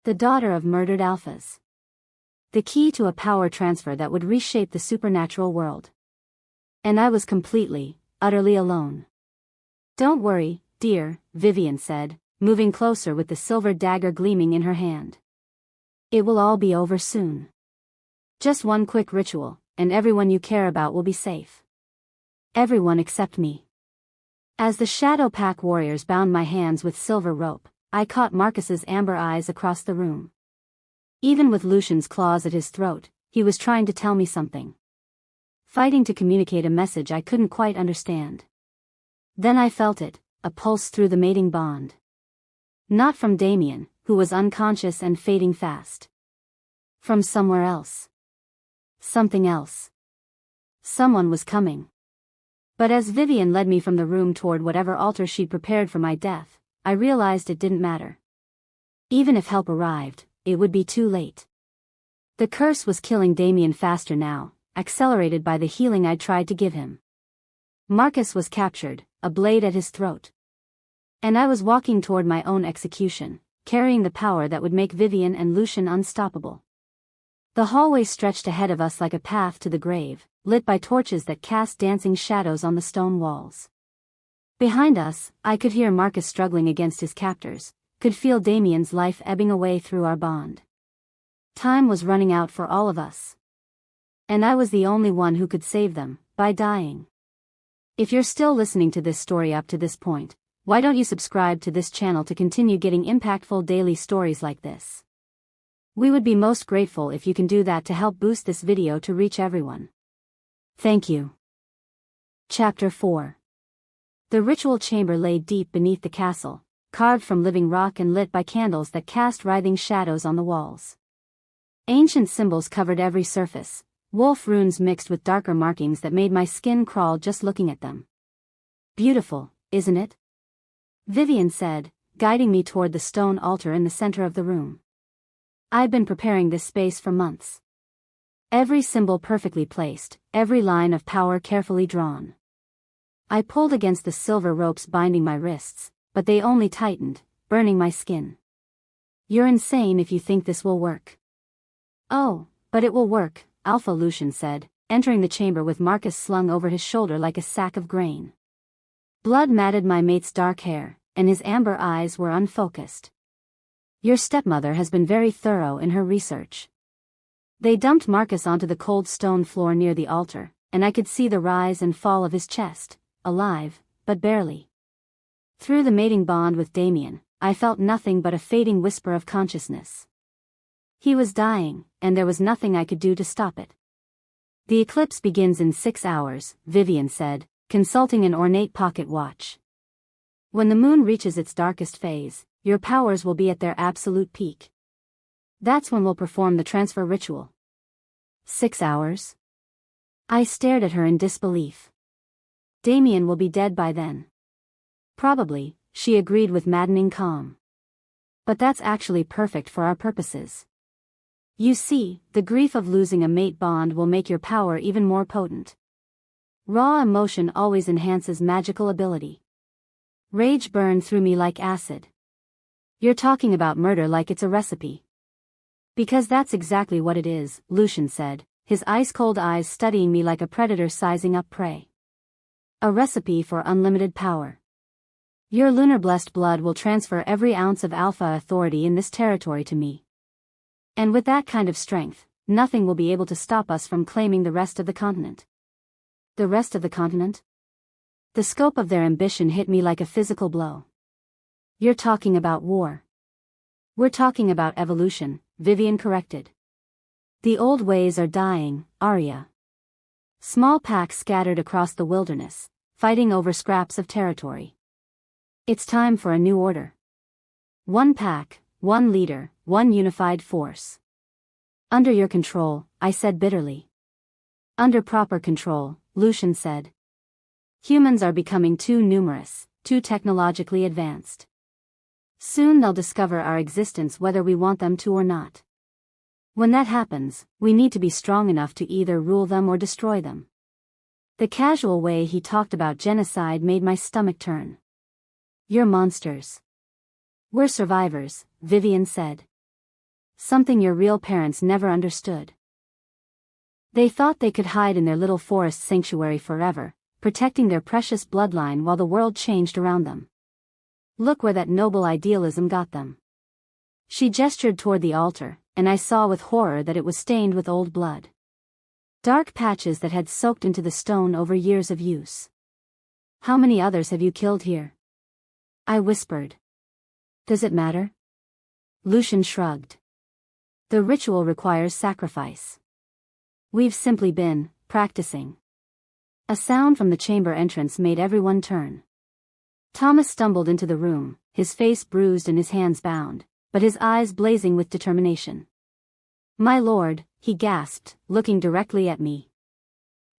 The daughter of murdered alphas. The key to a power transfer that would reshape the supernatural world. And I was completely, utterly alone. "Don't worry, dear," Vivian said, moving closer with the silver dagger gleaming in her hand. "It will all be over soon. Just one quick ritual, and everyone you care about will be safe. Everyone except me." As the Shadow Pack warriors bound my hands with silver rope, I caught Marcus's amber eyes across the room. Even with Lucian's claws at his throat, he was trying to tell me something. Fighting to communicate a message I couldn't quite understand. Then I felt it, a pulse through the mating bond. Not from Damien, who was unconscious and fading fast. From somewhere else. Something else. Someone was coming. But as Vivian led me from the room toward whatever altar she'd prepared for my death, I realized it didn't matter. Even if help arrived, it would be too late. The curse was killing Damien faster now, accelerated by the healing I'd tried to give him. Marcus was captured, a blade at his throat. And I was walking toward my own execution, carrying the power that would make Vivian and Lucian unstoppable. The hallway stretched ahead of us like a path to the grave, lit by torches that cast dancing shadows on the stone walls. Behind us, I could hear Marcus struggling against his captors, could feel Damien's life ebbing away through our bond. Time was running out for all of us. And I was the only one who could save them, by dying. If you're still listening to this story up to this point, why don't you subscribe to this channel to continue getting impactful daily stories like this? We would be most grateful if you can do that to help boost this video to reach everyone. Thank you. Chapter 4. The ritual chamber lay deep beneath the castle, carved from living rock and lit by candles that cast writhing shadows on the walls. Ancient symbols covered every surface, wolf runes mixed with darker markings that made my skin crawl just looking at them. "Beautiful, isn't it?" Vivian said, guiding me toward the stone altar in the center of the room. I'd been preparing this space for months. Every symbol perfectly placed, every line of power carefully drawn. I pulled against the silver ropes binding my wrists, but they only tightened, burning my skin. "You're insane if you think this will work." "Oh, but it will work," Alpha Lucian said, entering the chamber with Marcus slung over his shoulder like a sack of grain. Blood matted my mate's dark hair, and his amber eyes were unfocused. "Your stepmother has been very thorough in her research." They dumped Marcus onto the cold stone floor near the altar, and I could see the rise and fall of his chest, alive, but barely. Through the mating bond with Damien, I felt nothing but a fading whisper of consciousness. He was dying, and there was nothing I could do to stop it. "The eclipse begins in 6 hours, Vivian said, consulting an ornate pocket watch. "When the moon reaches its darkest phase, your powers will be at their absolute peak. That's when we'll perform the transfer ritual." 6 hours? I stared at her in disbelief. "Damien will be dead by then." "Probably," she agreed with maddening calm. "But that's actually perfect for our purposes. You see, the grief of losing a mate bond will make your power even more potent. Raw emotion always enhances magical ability." Rage burned through me like acid. "You're talking about murder like it's a recipe." "Because that's exactly what it is," Lucian said, his ice-cold eyes studying me like a predator sizing up prey. "A recipe for unlimited power. Your lunar-blessed blood will transfer every ounce of alpha authority in this territory to me. And with that kind of strength, nothing will be able to stop us from claiming the rest of the continent." The rest of the continent? The scope of their ambition hit me like a physical blow. "You're talking about war." "We're talking about evolution," Vivian corrected. "The old ways are dying, Arya." Small packs scattered across the wilderness, fighting over scraps of territory. "It's time for a new order. One pack, one leader, one unified force." "Under your control," I said bitterly. "Under proper control," Lucian said. "Humans are becoming too numerous, too technologically advanced. Soon they'll discover our existence whether we want them to or not. When that happens, we need to be strong enough to either rule them or destroy them. The casual way he talked about genocide made my stomach turn. You're monsters. We're survivors, Vivian said. Something your real parents never understood. They thought they could hide in their little forest sanctuary forever, protecting their precious bloodline while the world changed around them. Look where that noble idealism got them. She gestured toward the altar, and I saw with horror that it was stained with old blood. Dark patches that had soaked into the stone over years of use. How many others have you killed here? I whispered. Does it matter? Lucian shrugged. The ritual requires sacrifice. We've simply been practicing. A sound from the chamber entrance made everyone turn. Thomas stumbled into the room, his face bruised and his hands bound, but his eyes blazing with determination. My lord, he gasped, looking directly at me.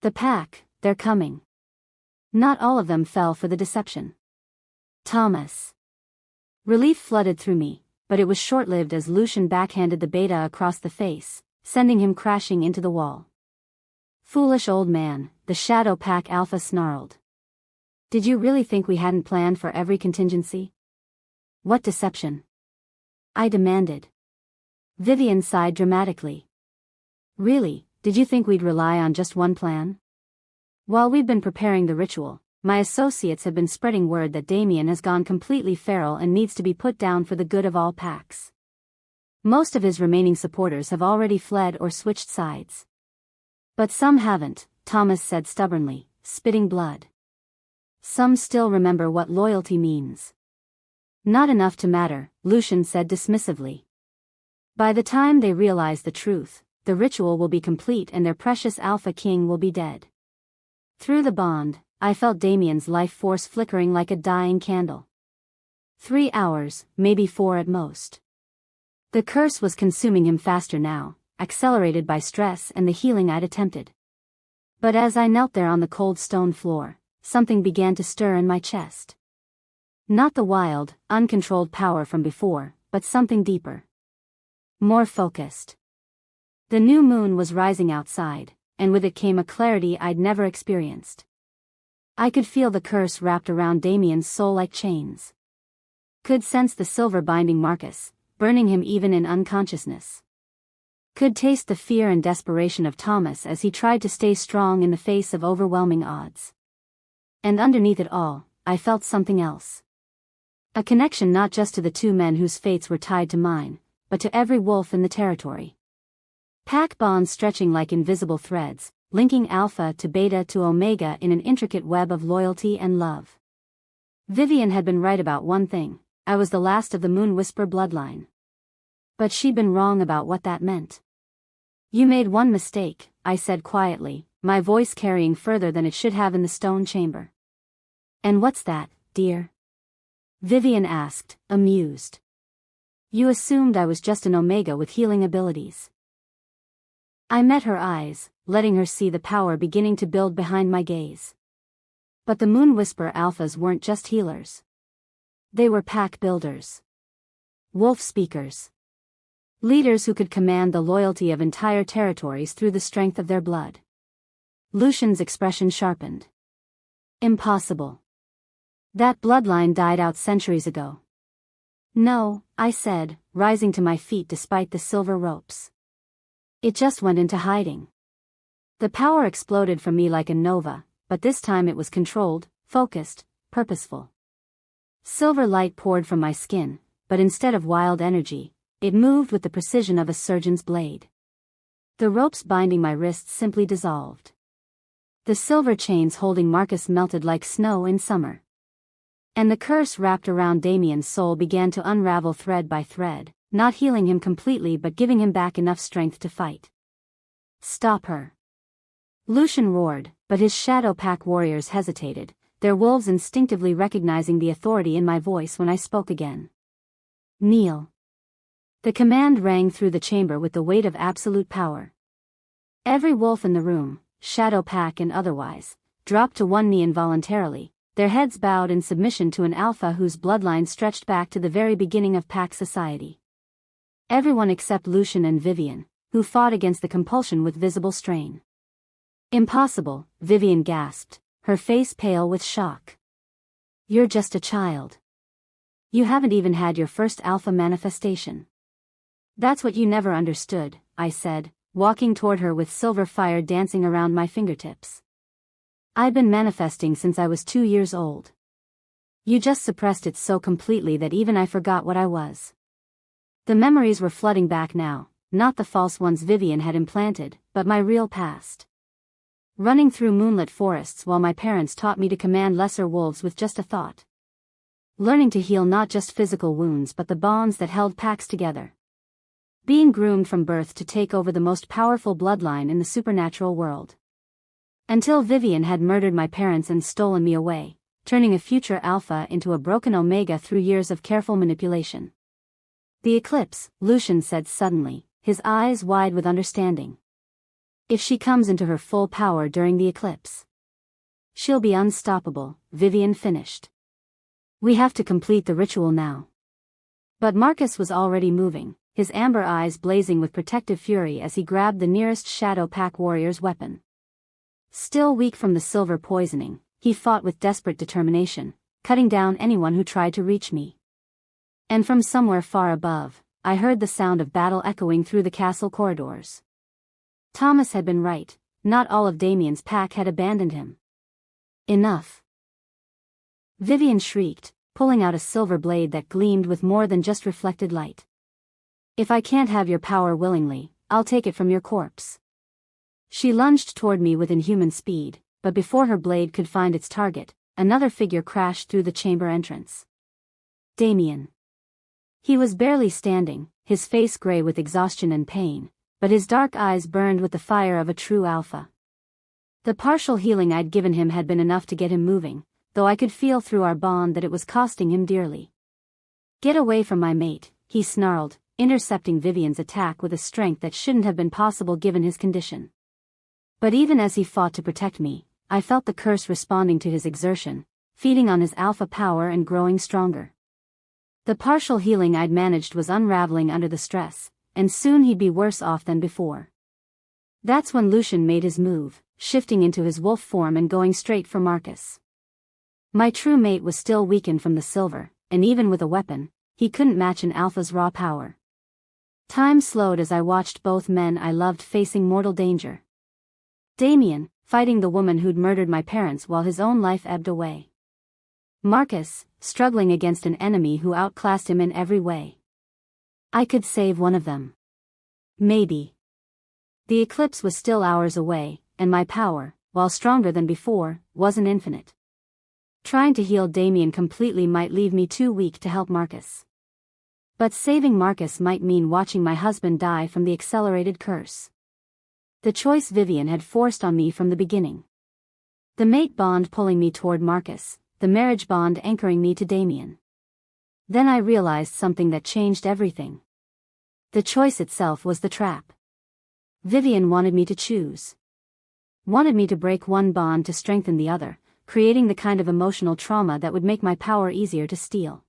The pack, they're coming. Not all of them fell for the deception. Thomas. Relief flooded through me, but it was short-lived as Lucian backhanded the beta across the face, sending him crashing into the wall. Foolish old man, the Shadow Pack Alpha snarled. Did you really think we hadn't planned for every contingency? What deception? I demanded. Vivian sighed dramatically. Really, did you think we'd rely on just one plan? While we've been preparing the ritual, my associates have been spreading word that Damien has gone completely feral and needs to be put down for the good of all packs. Most of his remaining supporters have already fled or switched sides. But some haven't, Thomas said stubbornly, spitting blood. Some still remember what loyalty means. Not enough to matter, Lucian said dismissively. By the time they realize the truth, the ritual will be complete and their precious Alpha King will be dead. Through the bond, I felt Damien's life force flickering like a dying candle. 3 hours, maybe 4 at most. The curse was consuming him faster now, accelerated by stress and the healing I'd attempted. But as I knelt there on the cold stone floor, something began to stir in my chest. Not the wild, uncontrolled power from before, but something deeper. More focused. The new moon was rising outside, and with it came a clarity I'd never experienced. I could feel the curse wrapped around Damien's soul like chains. Could sense the silver binding Marcus, burning him even in unconsciousness. Could taste the fear and desperation of Thomas as he tried to stay strong in the face of overwhelming odds. And underneath it all, I felt something else. A connection not just to the 2 men whose fates were tied to mine, but to every wolf in the territory. Pack bonds stretching like invisible threads, linking Alpha to Beta to Omega in an intricate web of loyalty and love. Vivian had been right about one thing: I was the last of the Moon Whisper bloodline. But she'd been wrong about what that meant. You made one mistake, I said quietly, my voice carrying further than it should have in the stone chamber. And what's that, dear? Vivian asked, amused. You assumed I was just an Omega with healing abilities. I met her eyes, letting her see the power beginning to build behind my gaze. But the Moon Whisper Alphas weren't just healers. They were pack builders. Wolf speakers. Leaders who could command the loyalty of entire territories through the strength of their blood. Lucian's expression sharpened. Impossible. That bloodline died out centuries ago. No, I said, rising to my feet despite the silver ropes. It just went into hiding. The power exploded from me like a nova, but this time it was controlled, focused, purposeful. Silver light poured from my skin, but instead of wild energy, it moved with the precision of a surgeon's blade. The ropes binding my wrists simply dissolved. The silver chains holding Marcus melted like snow in summer. And the curse wrapped around Damien's soul began to unravel thread by thread, not healing him completely but giving him back enough strength to fight. Stop her. Lucian roared, but his Shadow Pack warriors hesitated, their wolves instinctively recognizing the authority in my voice when I spoke again. Kneel. The command rang through the chamber with the weight of absolute power. Every wolf in the room, Shadow Pack and otherwise, dropped to one knee involuntarily, their heads bowed in submission to an alpha whose bloodline stretched back to the very beginning of pack society. Everyone except Lucian and Vivian, who fought against the compulsion with visible strain. Impossible, Vivian gasped, her face pale with shock. You're just a child. You haven't even had your first alpha manifestation. That's what you never understood, I said, walking toward her with silver fire dancing around my fingertips. I'd been manifesting since I was 2 years old. You just suppressed it so completely that even I forgot what I was. The memories were flooding back now, not the false ones Vivian had implanted, but my real past. Running through moonlit forests while my parents taught me to command lesser wolves with just a thought. Learning to heal not just physical wounds but the bonds that held packs together. Being groomed from birth to take over the most powerful bloodline in the supernatural world. Until Vivian had murdered my parents and stolen me away, turning a future alpha into a broken omega through years of careful manipulation. The eclipse, Lucian said suddenly, his eyes wide with understanding. If she comes into her full power during the eclipse, she'll be unstoppable, Vivian finished. We have to complete the ritual now. But Marcus was already moving, his amber eyes blazing with protective fury as he grabbed the nearest Shadow Pack warrior's weapon. Still weak from the silver poisoning, he fought with desperate determination, cutting down anyone who tried to reach me. And from somewhere far above, I heard the sound of battle echoing through the castle corridors. Thomas had been right, not all of Damien's pack had abandoned him. Enough. Vivian shrieked, pulling out a silver blade that gleamed with more than just reflected light. If I can't have your power willingly, I'll take it from your corpse. She lunged toward me with inhuman speed, but before her blade could find its target, another figure crashed through the chamber entrance. Damien. He was barely standing, his face gray with exhaustion and pain, but his dark eyes burned with the fire of a true alpha. The partial healing I'd given him had been enough to get him moving, though I could feel through our bond that it was costing him dearly. Get away from my mate, he snarled, intercepting Vivian's attack with a strength that shouldn't have been possible given his condition. But even as he fought to protect me, I felt the curse responding to his exertion, feeding on his alpha power and growing stronger. The partial healing I'd managed was unraveling under the stress, and soon he'd be worse off than before. That's when Lucian made his move, shifting into his wolf form and going straight for Marcus. My true mate was still weakened from the silver, and even with a weapon, he couldn't match an alpha's raw power. Time slowed as I watched both men I loved facing mortal danger. Damien, fighting the woman who'd murdered my parents while his own life ebbed away. Marcus, struggling against an enemy who outclassed him in every way. I could save one of them. Maybe. The eclipse was still hours away, and my power, while stronger than before, wasn't infinite. Trying to heal Damien completely might leave me too weak to help Marcus. But saving Marcus might mean watching my husband die from the accelerated curse. The choice Vivian had forced on me from the beginning. The mate bond pulling me toward Marcus, the marriage bond anchoring me to Damien. Then I realized something that changed everything. The choice itself was the trap. Vivian wanted me to choose. Wanted me to break one bond to strengthen the other, creating the kind of emotional trauma that would make my power easier to steal.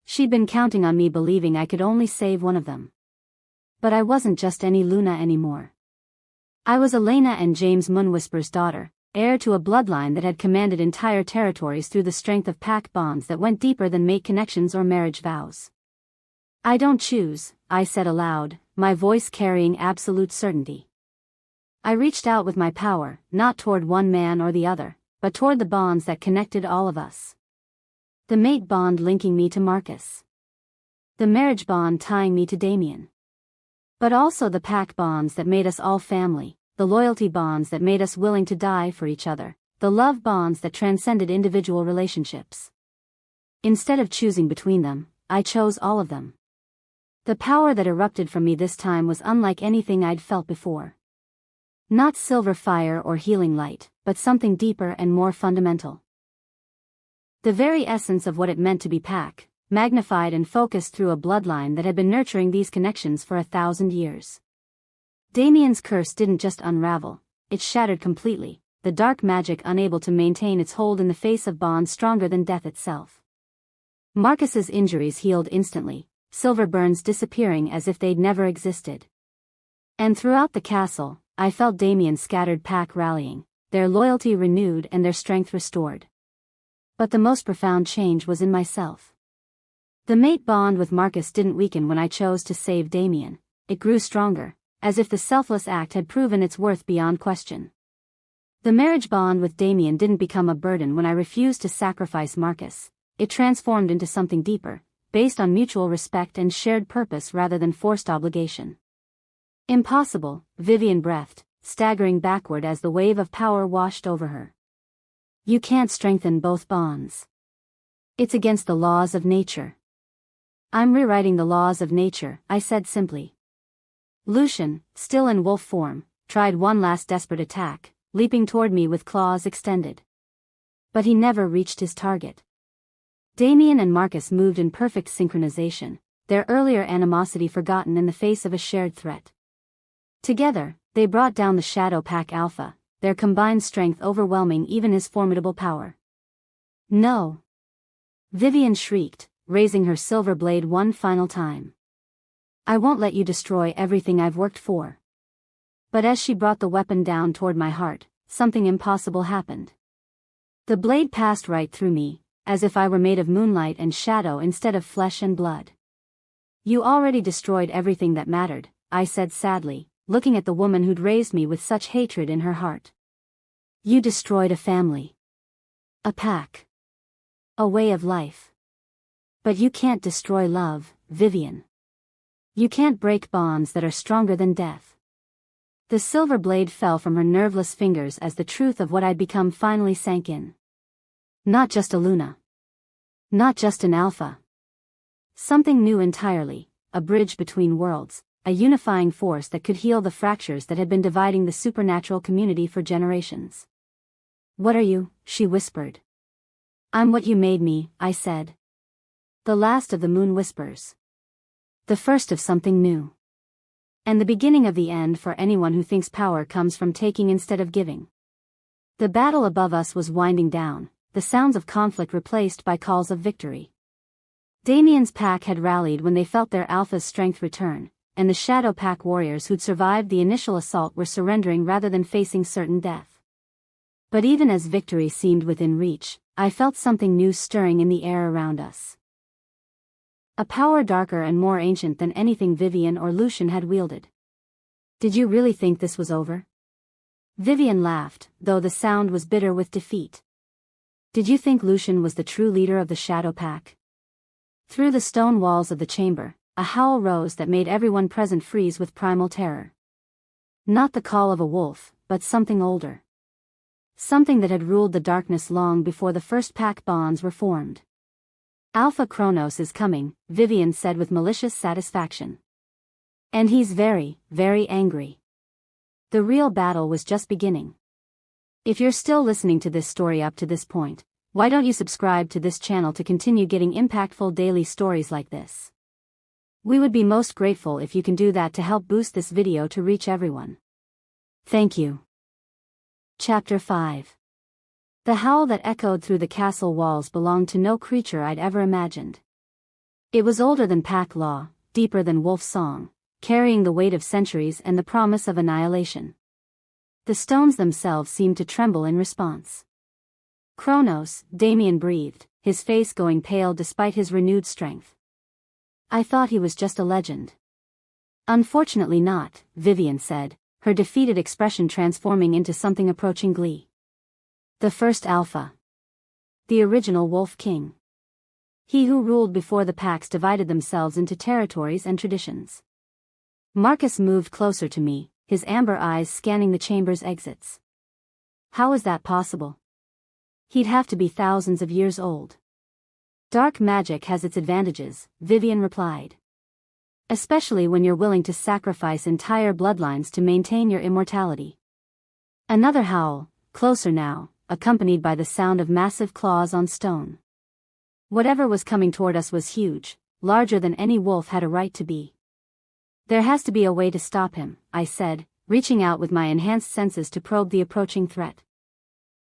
She'd been counting on me believing I could only save one of them. But I wasn't just any Luna anymore. I was Elena and James Moonwhisper's daughter, heir to a bloodline that had commanded entire territories through the strength of pack bonds that went deeper than mate connections or marriage vows. I don't choose, I said aloud, my voice carrying absolute certainty. I reached out with my power, not toward one man or the other, but toward the bonds that connected all of us. The mate bond linking me to Marcus. The marriage bond tying me to Damien. But also the pack bonds that made us all family, the loyalty bonds that made us willing to die for each other, the love bonds that transcended individual relationships. Instead of choosing between them, I chose all of them. The power that erupted from me this time was unlike anything I'd felt before. Not silver fire or healing light, but something deeper and more fundamental. The very essence of what it meant to be pack, magnified and focused through a bloodline that had been nurturing these connections for 1,000 years. Damien's curse didn't just unravel, it shattered completely, the dark magic unable to maintain its hold in the face of bonds stronger than death itself. Marcus's injuries healed instantly, silver burns disappearing as if they'd never existed. And throughout the castle, I felt Damien's scattered pack rallying, their loyalty renewed and their strength restored. But the most profound change was in myself. The mate bond with Marcus didn't weaken when I chose to save Damien, it grew stronger, as if the selfless act had proven its worth beyond question. The marriage bond with Damien didn't become a burden when I refused to sacrifice Marcus, it transformed into something deeper, based on mutual respect and shared purpose rather than forced obligation. Impossible, Vivian breathed, staggering backward as the wave of power washed over her. You can't strengthen both bonds. It's against the laws of nature. I'm rewriting the laws of nature, I said simply. Lucian, still in wolf form, tried one last desperate attack, leaping toward me with claws extended. But he never reached his target. Damien and Marcus moved in perfect synchronization, their earlier animosity forgotten in the face of a shared threat. Together, they brought down the Shadow Pack Alpha, their combined strength overwhelming even his formidable power. No! Vivian shrieked, raising her silver blade one final time. I won't let you destroy everything I've worked for. But as she brought the weapon down toward my heart, something impossible happened. The blade passed right through me, as if I were made of moonlight and shadow instead of flesh and blood. You already destroyed everything that mattered, I said sadly, looking at the woman who'd raised me with such hatred in her heart. You destroyed a family. A pack. A way of life. But you can't destroy love, Vivian. You can't break bonds that are stronger than death. The silver blade fell from her nerveless fingers as the truth of what I'd become finally sank in. Not just a Luna. Not just an Alpha. Something new entirely, a bridge between worlds, a unifying force that could heal the fractures that had been dividing the supernatural community for generations. What are you? She whispered. I'm what you made me, I said. The last of the moon whispers. The first of something new. And the beginning of the end for anyone who thinks power comes from taking instead of giving. The battle above us was winding down, the sounds of conflict replaced by calls of victory. Damien's pack had rallied when they felt their Alpha's strength return, and the Shadow Pack warriors who'd survived the initial assault were surrendering rather than facing certain death. But even as victory seemed within reach, I felt something new stirring in the air around us. A power darker and more ancient than anything Vivian or Lucian had wielded. Did you really think this was over? Vivian laughed, though the sound was bitter with defeat. Did you think Lucian was the true leader of the Shadow Pack? Through the stone walls of the chamber, a howl rose that made everyone present freeze with primal terror. Not the call of a wolf, but something older. Something that had ruled the darkness long before the first pack bonds were formed. Alpha Kronos is coming, Vivian said with malicious satisfaction. And he's very, very angry. The real battle was just beginning. If you're still listening to this story up to this point, why don't you subscribe to this channel to continue getting impactful daily stories like this? We would be most grateful if you can do that to help boost this video to reach everyone. Thank you. Chapter 5. The howl that echoed through the castle walls belonged to no creature I'd ever imagined. It was older than pack law, deeper than wolf song, carrying the weight of centuries and the promise of annihilation. The stones themselves seemed to tremble in response. Kronos, Damien breathed, his face going pale despite his renewed strength. I thought he was just a legend. Unfortunately not, Vivian said, her defeated expression transforming into something approaching glee. The first Alpha. The original Wolf King. He who ruled before the packs divided themselves into territories and traditions. Marcus moved closer to me, his amber eyes scanning the chamber's exits. How is that possible? He'd have to be thousands of years old. Dark magic has its advantages, Vivian replied. Especially when you're willing to sacrifice entire bloodlines to maintain your immortality. Another howl, closer now, accompanied by the sound of massive claws on stone. Whatever was coming toward us was huge, larger than any wolf had a right to be. There has to be a way to stop him, I said, reaching out with my enhanced senses to probe the approaching threat.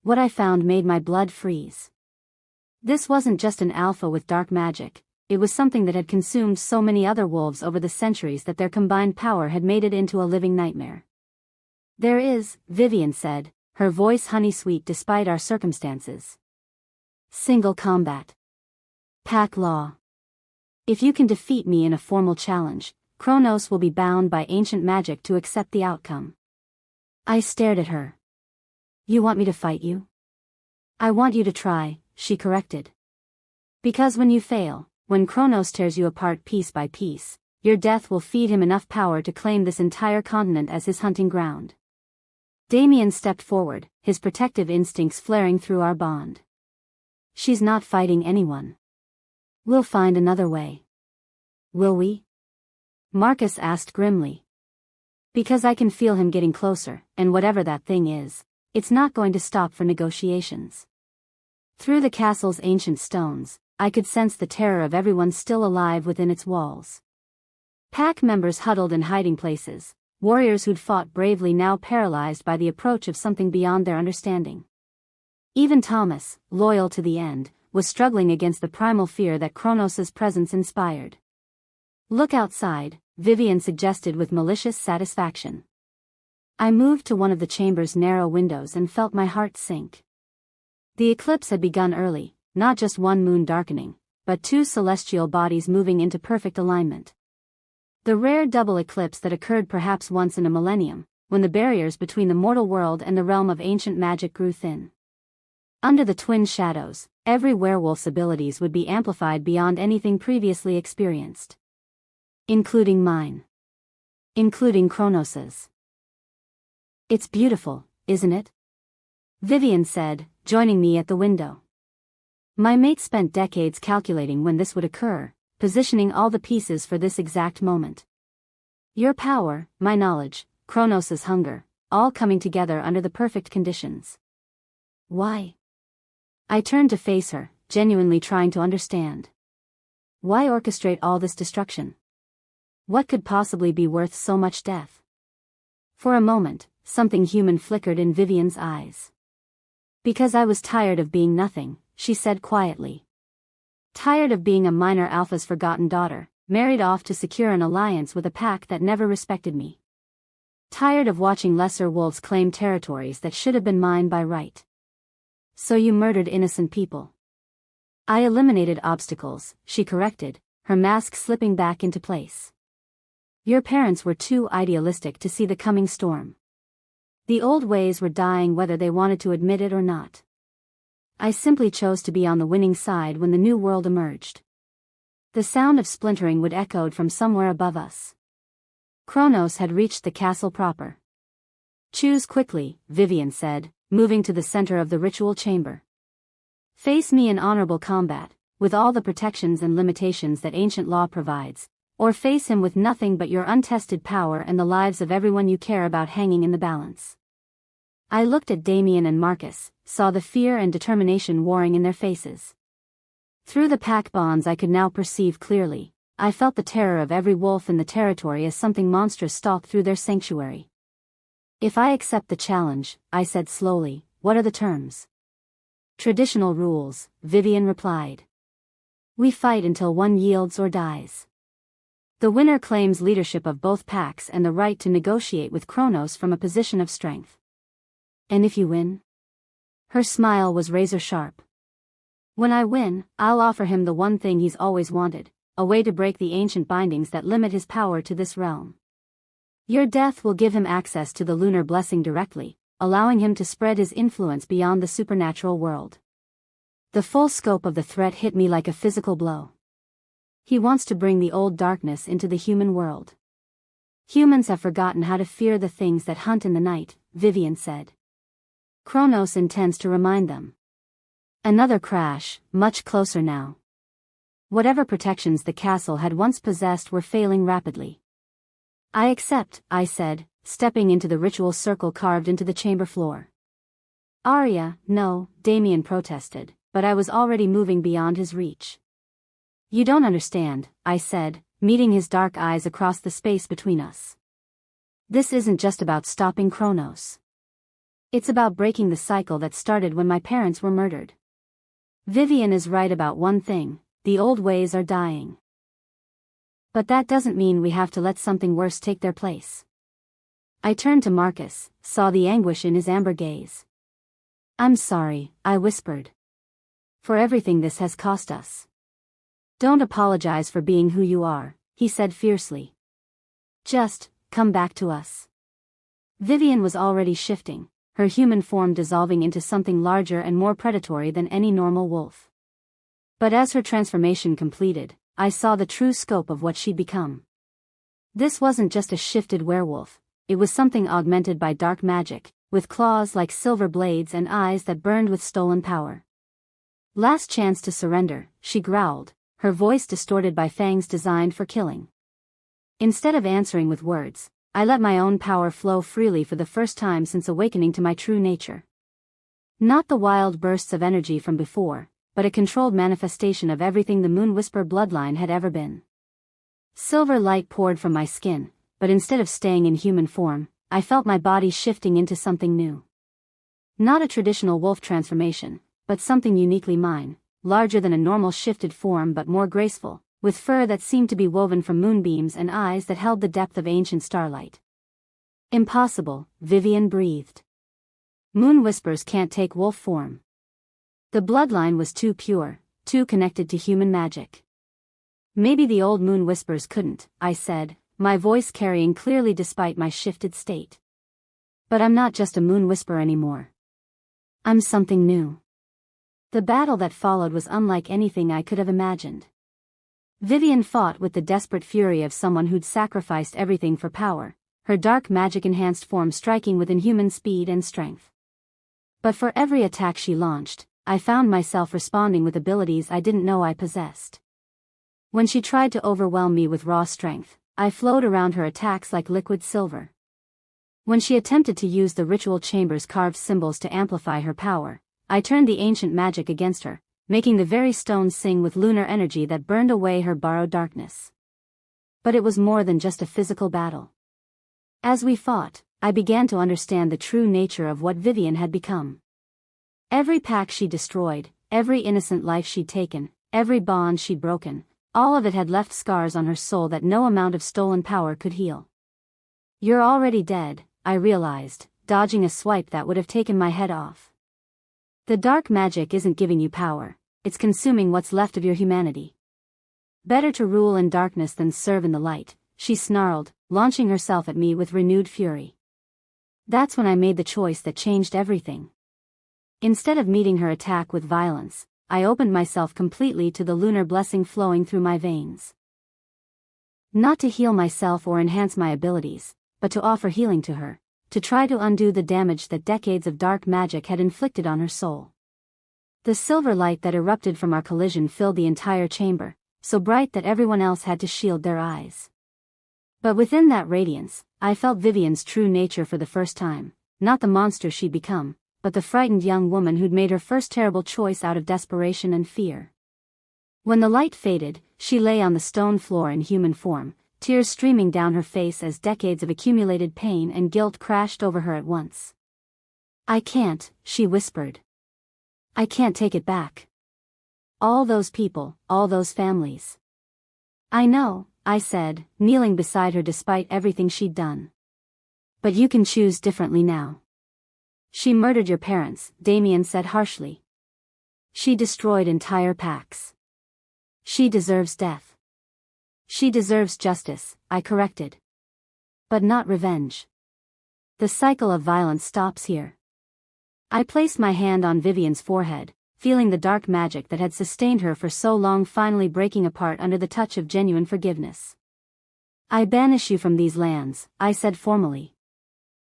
What I found made my blood freeze. This wasn't just an alpha with dark magic, it was something that had consumed so many other wolves over the centuries that their combined power had made it into a living nightmare. There is, Vivian said, her voice honey-sweet despite our circumstances. Single combat. Pack law. If you can defeat me in a formal challenge, Kronos will be bound by ancient magic to accept the outcome. I stared at her. You want me to fight you? I want you to try, she corrected. Because when you fail, when Kronos tears you apart piece by piece, your death will feed him enough power to claim this entire continent as his hunting ground. Damien stepped forward, his protective instincts flaring through our bond. She's not fighting anyone. We'll find another way. Will we? Marcus asked grimly. Because I can feel him getting closer, and whatever that thing is, it's not going to stop for negotiations. Through the castle's ancient stones, I could sense the terror of everyone still alive within its walls. Pack members huddled in hiding places, warriors who'd fought bravely now paralyzed by the approach of something beyond their understanding. Even Thomas, loyal to the end, was struggling against the primal fear that Kronos' presence inspired. Look outside, Vivian suggested with malicious satisfaction. I moved to one of the chamber's narrow windows and felt my heart sink. The eclipse had begun early, not just one moon darkening, but two celestial bodies moving into perfect alignment. The rare double eclipse that occurred perhaps once in a millennium, when the barriers between the mortal world and the realm of ancient magic grew thin. Under the twin shadows, every werewolf's abilities would be amplified beyond anything previously experienced. Including mine. Including Kronos's. It's beautiful, isn't it? Vivian said, joining me at the window. My mate spent decades calculating when this would occur, positioning all the pieces for this exact moment. Your power, my knowledge, Kronos's hunger, all coming together under the perfect conditions. Why? I turned to face her, genuinely trying to understand. Why orchestrate all this destruction? What could possibly be worth so much death? For a moment, something human flickered in Vivian's eyes. Because I was tired of being nothing, she said quietly. Tired of being a minor alpha's forgotten daughter, married off to secure an alliance with a pack that never respected me. Tired of watching lesser wolves claim territories that should have been mine by right. So you murdered innocent people. I eliminated obstacles, she corrected, her mask slipping back into place. Your parents were too idealistic to see the coming storm. The old ways were dying whether they wanted to admit it or not. I simply chose to be on the winning side when the new world emerged. The sound of splintering would echoed from somewhere above us. Kronos had reached the castle proper. Choose quickly, Vivian said, moving to the center of the ritual chamber. Face me in honorable combat, with all the protections and limitations that ancient law provides, or face him with nothing but your untested power and the lives of everyone you care about hanging in the balance. I looked at Damien and Marcus, saw the fear and determination warring in their faces. Through the pack bonds I could now perceive clearly. I felt the terror of every wolf in the territory as something monstrous stalked through their sanctuary. If I accept the challenge, I said slowly, what are the terms? Traditional rules, Vivian replied. We fight until one yields or dies. The winner claims leadership of both packs and the right to negotiate with Kronos from a position of strength. And if you win? Her smile was razor sharp. When I win, I'll offer him the one thing he's always wanted, a way to break the ancient bindings that limit his power to this realm. Your death will give him access to the lunar blessing directly, allowing him to spread his influence beyond the supernatural world. The full scope of the threat hit me like a physical blow. He wants to bring the old darkness into the human world. Humans have forgotten how to fear the things that hunt in the night, Vivian said. Kronos intends to remind them. Another crash, much closer now. Whatever protections the castle had once possessed were failing rapidly. I accept, I said, stepping into the ritual circle carved into the chamber floor. Arya, no, Damien protested, but I was already moving beyond his reach. You don't understand, I said, meeting his dark eyes across the space between us. This isn't just about stopping Kronos. It's about breaking the cycle that started when my parents were murdered. Vivian is right about one thing, the old ways are dying. But that doesn't mean we have to let something worse take their place. I turned to Marcus, saw the anguish in his amber gaze. I'm sorry, I whispered. For everything this has cost us. Don't apologize for being who you are, he said fiercely. Just, come back to us. Vivian was already shifting, her human form dissolving into something larger and more predatory than any normal wolf. But as her transformation completed, I saw the true scope of what she'd become. This wasn't just a shifted werewolf, it was something augmented by dark magic, with claws like silver blades and eyes that burned with stolen power. Last chance to surrender, she growled, her voice distorted by fangs designed for killing. Instead of answering with words, I let my own power flow freely for the first time since awakening to my true nature. Not the wild bursts of energy from before, but a controlled manifestation of everything the Moon Whisper bloodline had ever been. Silver light poured from my skin, but instead of staying in human form, I felt my body shifting into something new. Not a traditional wolf transformation, but something uniquely mine, larger than a normal shifted form but more graceful, with fur that seemed to be woven from moonbeams and eyes that held the depth of ancient starlight. Impossible, Vivian breathed. Moon Whispers can't take wolf form. The bloodline was too pure, too connected to human magic. Maybe the old Moon Whispers couldn't, I said, my voice carrying clearly despite my shifted state. But I'm not just a Moon Whisper anymore. I'm something new. The battle that followed was unlike anything I could have imagined. Vivian fought with the desperate fury of someone who'd sacrificed everything for power, her dark magic-enhanced form striking with inhuman speed and strength. But for every attack she launched, I found myself responding with abilities I didn't know I possessed. When she tried to overwhelm me with raw strength, I flowed around her attacks like liquid silver. When she attempted to use the ritual chamber's carved symbols to amplify her power, I turned the ancient magic against her, making the very stones sing with lunar energy that burned away her borrowed darkness. But it was more than just a physical battle. As we fought, I began to understand the true nature of what Vivian had become. Every pack she destroyed, every innocent life she'd taken, every bond she'd broken, all of it had left scars on her soul that no amount of stolen power could heal. You're already dead, I realized, dodging a swipe that would have taken my head off. The dark magic isn't giving you power, it's consuming what's left of your humanity. Better to rule in darkness than serve in the light, she snarled, launching herself at me with renewed fury. That's when I made the choice that changed everything. Instead of meeting her attack with violence, I opened myself completely to the lunar blessing flowing through my veins. Not to heal myself or enhance my abilities, but to offer healing to her, to try to undo the damage that decades of dark magic had inflicted on her soul. The silver light that erupted from our collision filled the entire chamber, so bright that everyone else had to shield their eyes. But within that radiance, I felt Vivian's true nature for the first time, not the monster she'd become, but the frightened young woman who'd made her first terrible choice out of desperation and fear. When the light faded, she lay on the stone floor in human form, tears streaming down her face as decades of accumulated pain and guilt crashed over her at once. I can't, she whispered. I can't take it back. All those people, all those families. I know, I said, kneeling beside her despite everything she'd done. But you can choose differently now. She murdered your parents, Damien said harshly. She destroyed entire packs. She deserves death. She deserves justice, I corrected. But not revenge. The cycle of violence stops here. I placed my hand on Vivian's forehead, feeling the dark magic that had sustained her for so long finally breaking apart under the touch of genuine forgiveness. I banish you from these lands, I said formally.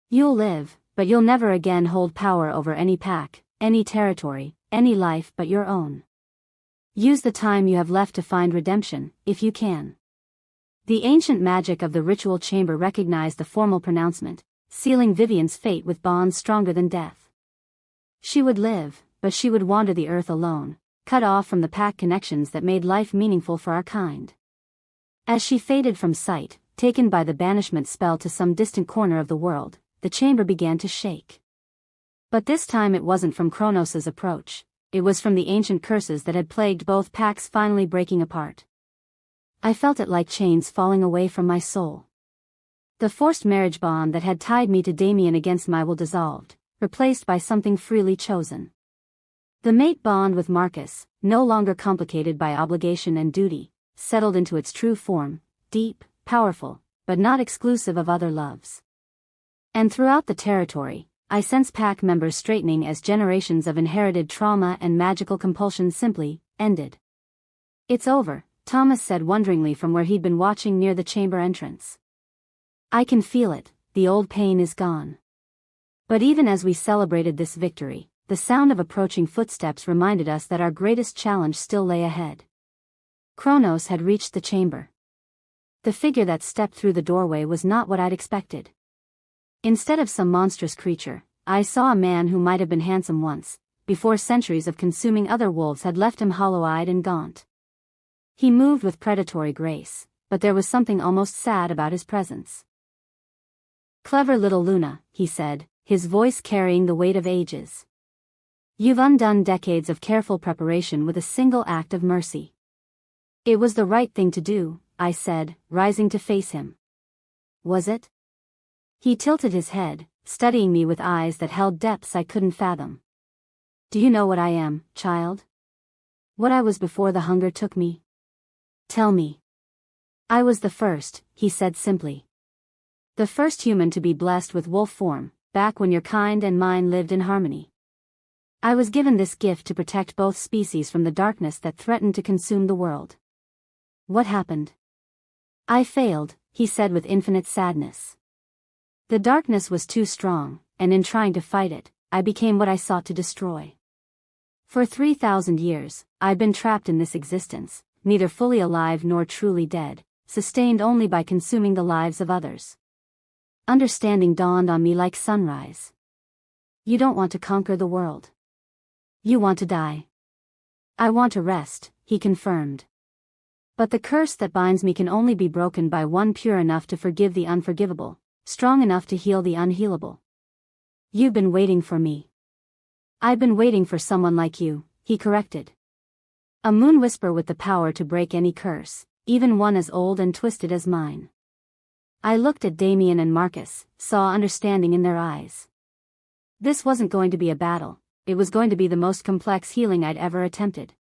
You'll live, but you'll never again hold power over any pack, any territory, any life but your own. Use the time you have left to find redemption, if you can. The ancient magic of the ritual chamber recognized the formal pronouncement, sealing Vivian's fate with bonds stronger than death. She would live, but she would wander the earth alone, cut off from the pack connections that made life meaningful for our kind. As she faded from sight, taken by the banishment spell to some distant corner of the world, the chamber began to shake. But this time it wasn't from Kronos' approach, it was from the ancient curses that had plagued both packs finally breaking apart. I felt it like chains falling away from my soul. The forced marriage bond that had tied me to Damien against my will dissolved, replaced by something freely chosen. The mate bond with Marcus, no longer complicated by obligation and duty, settled into its true form, deep, powerful, but not exclusive of other loves. And throughout the territory, I sense pack members straightening as generations of inherited trauma and magical compulsion simply ended. "It's over," Thomas said wonderingly from where he'd been watching near the chamber entrance. "I can feel it, the old pain is gone." But even as we celebrated this victory, the sound of approaching footsteps reminded us that our greatest challenge still lay ahead. Kronos had reached the chamber. The figure that stepped through the doorway was not what I'd expected. Instead of some monstrous creature, I saw a man who might have been handsome once, before centuries of consuming other wolves had left him hollow-eyed and gaunt. He moved with predatory grace, but there was something almost sad about his presence. "Clever little Luna," he said, his voice carrying the weight of ages. "You've undone decades of careful preparation with a single act of mercy." "It was the right thing to do," I said, rising to face him. "Was it?" He tilted his head, studying me with eyes that held depths I couldn't fathom. "Do you know what I am, child? What I was before the hunger took me? Tell me." "I was the first," he said simply. "The first human to be blessed with wolf form, back when your kind and mine lived in harmony. I was given this gift to protect both species from the darkness that threatened to consume the world." "What happened?" "I failed," he said with infinite sadness. "The darkness was too strong, and in trying to fight it, I became what I sought to destroy. For 3,000 years, I've been trapped in this existence, neither fully alive nor truly dead, sustained only by consuming the lives of others. Understanding dawned on me like sunrise. You don't want to conquer the world. You want to die." "I want to rest," he confirmed. "But the curse that binds me can only be broken by one pure enough to forgive the unforgivable, strong enough to heal the unhealable. You've been waiting for me." "I've been waiting for someone like you," he corrected. "A moon whisper with the power to break any curse, even one as old and twisted as mine." I looked at Damien and Marcus, saw understanding in their eyes. This wasn't going to be a battle, it was going to be the most complex healing I'd ever attempted.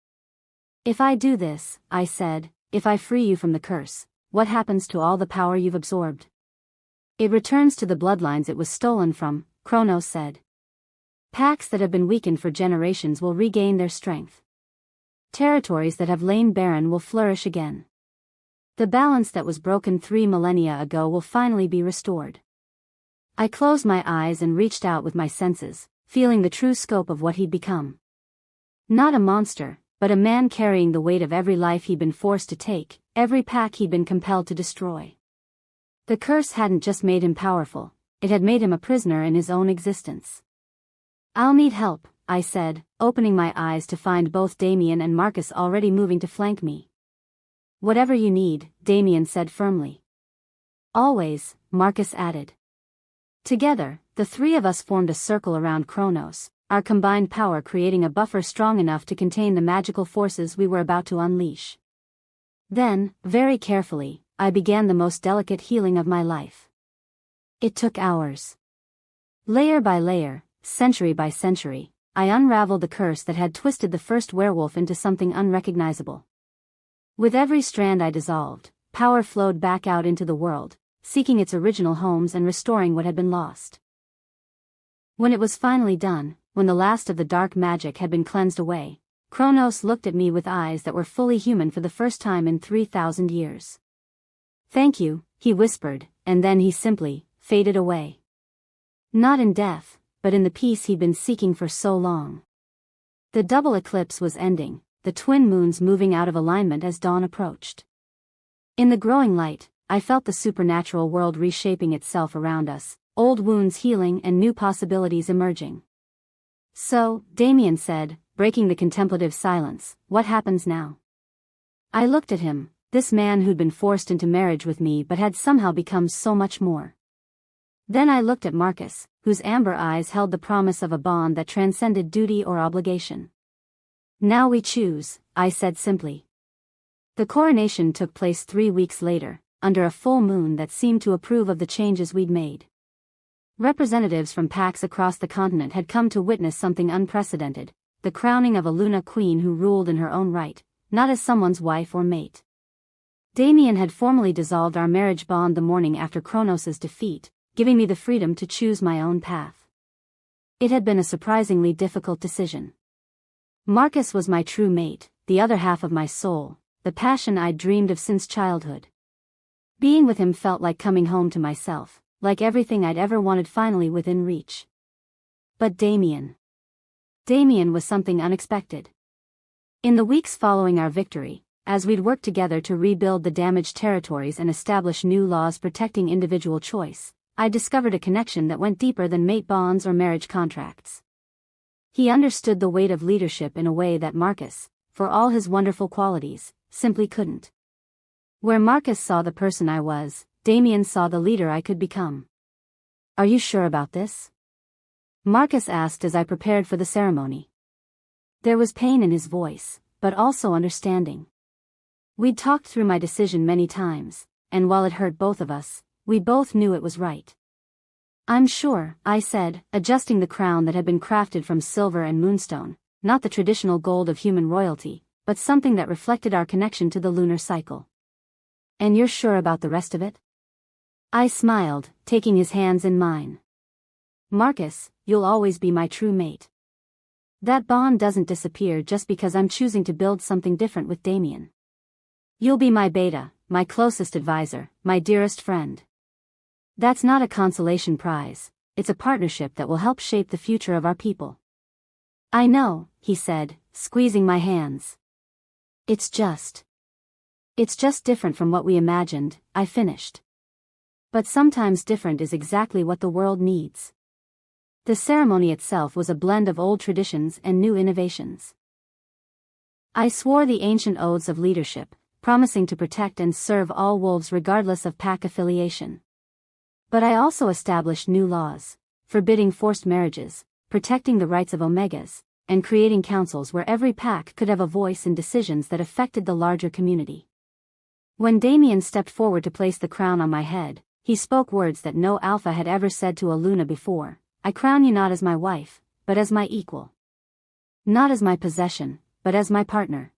"If I do this," I said, "if I free you from the curse, what happens to all the power you've absorbed?" "It returns to the bloodlines it was stolen from," Kronos said. "Packs that have been weakened for generations will regain their strength. Territories that have lain barren will flourish again. The balance that was broken 3 millennia ago will finally be restored." I closed my eyes and reached out with my senses, feeling the true scope of what he'd become. Not a monster, but a man carrying the weight of every life he'd been forced to take, every pack he'd been compelled to destroy. The curse hadn't just made him powerful, it had made him a prisoner in his own existence. "I'll need help," I said, opening my eyes to find both Damien and Marcus already moving to flank me. "Whatever you need," Damien said firmly. "Always," Marcus added. Together, the three of us formed a circle around Kronos, our combined power creating a buffer strong enough to contain the magical forces we were about to unleash. Then, very carefully, I began the most delicate healing of my life. It took hours. Layer by layer, century by century, I unraveled the curse that had twisted the first werewolf into something unrecognizable. With every strand I dissolved, power flowed back out into the world, seeking its original homes and restoring what had been lost. When it was finally done, when the last of the dark magic had been cleansed away, Kronos looked at me with eyes that were fully human for the first time in 3,000 years. "Thank you," he whispered, and then he simply faded away. Not in death, but in the peace he'd been seeking for so long. The double eclipse was ending, the twin moons moving out of alignment as dawn approached. In the growing light, I felt the supernatural world reshaping itself around us, old wounds healing and new possibilities emerging. "So," Damien said, breaking the contemplative silence, "what happens now?" I looked at him, this man who'd been forced into marriage with me but had somehow become so much more. Then I looked at Marcus, whose amber eyes held the promise of a bond that transcended duty or obligation. Now we choose, I said simply. The coronation took place 3 weeks later, under a full moon that seemed to approve of the changes we'd made. Representatives from packs across the continent had come to witness something unprecedented, the crowning of a Luna queen who ruled in her own right, not as someone's wife or mate. Damien had formally dissolved our marriage bond the morning after Kronos' defeat, giving me the freedom to choose my own path. It had been a surprisingly difficult decision. Marcus was my true mate, the other half of my soul, the passion I'd dreamed of since childhood. Being with him felt like coming home to myself, like everything I'd ever wanted finally within reach. But Damien was something unexpected. In the weeks following our victory, as we'd worked together to rebuild the damaged territories and establish new laws protecting individual choice, I discovered a connection that went deeper than mate bonds or marriage contracts. He understood the weight of leadership in a way that Marcus, for all his wonderful qualities, simply couldn't. Where Marcus saw the person I was, Damien saw the leader I could become. Are you sure about this? Marcus asked as I prepared for the ceremony. There was pain in his voice, but also understanding. We'd talked through my decision many times, and while it hurt both of us, we both knew it was right. I'm sure, I said, adjusting the crown that had been crafted from silver and moonstone, not the traditional gold of human royalty, but something that reflected our connection to the lunar cycle. And you're sure about the rest of it? I smiled, taking his hands in mine. Marcus, you'll always be my true mate. That bond doesn't disappear just because I'm choosing to build something different with Damien. You'll be my beta, my closest advisor, my dearest friend. That's not a consolation prize, it's a partnership that will help shape the future of our people. I know, he said, squeezing my hands. It's just different from what we imagined, I finished. But sometimes different is exactly what the world needs. The ceremony itself was a blend of old traditions and new innovations. I swore the ancient oaths of leadership, promising to protect and serve all wolves regardless of pack affiliation. But I also established new laws, forbidding forced marriages, protecting the rights of omegas, and creating councils where every pack could have a voice in decisions that affected the larger community. When Damien stepped forward to place the crown on my head, he spoke words that no alpha had ever said to a Luna before. I crown you not as my wife, but as my equal. Not as my possession, but as my partner.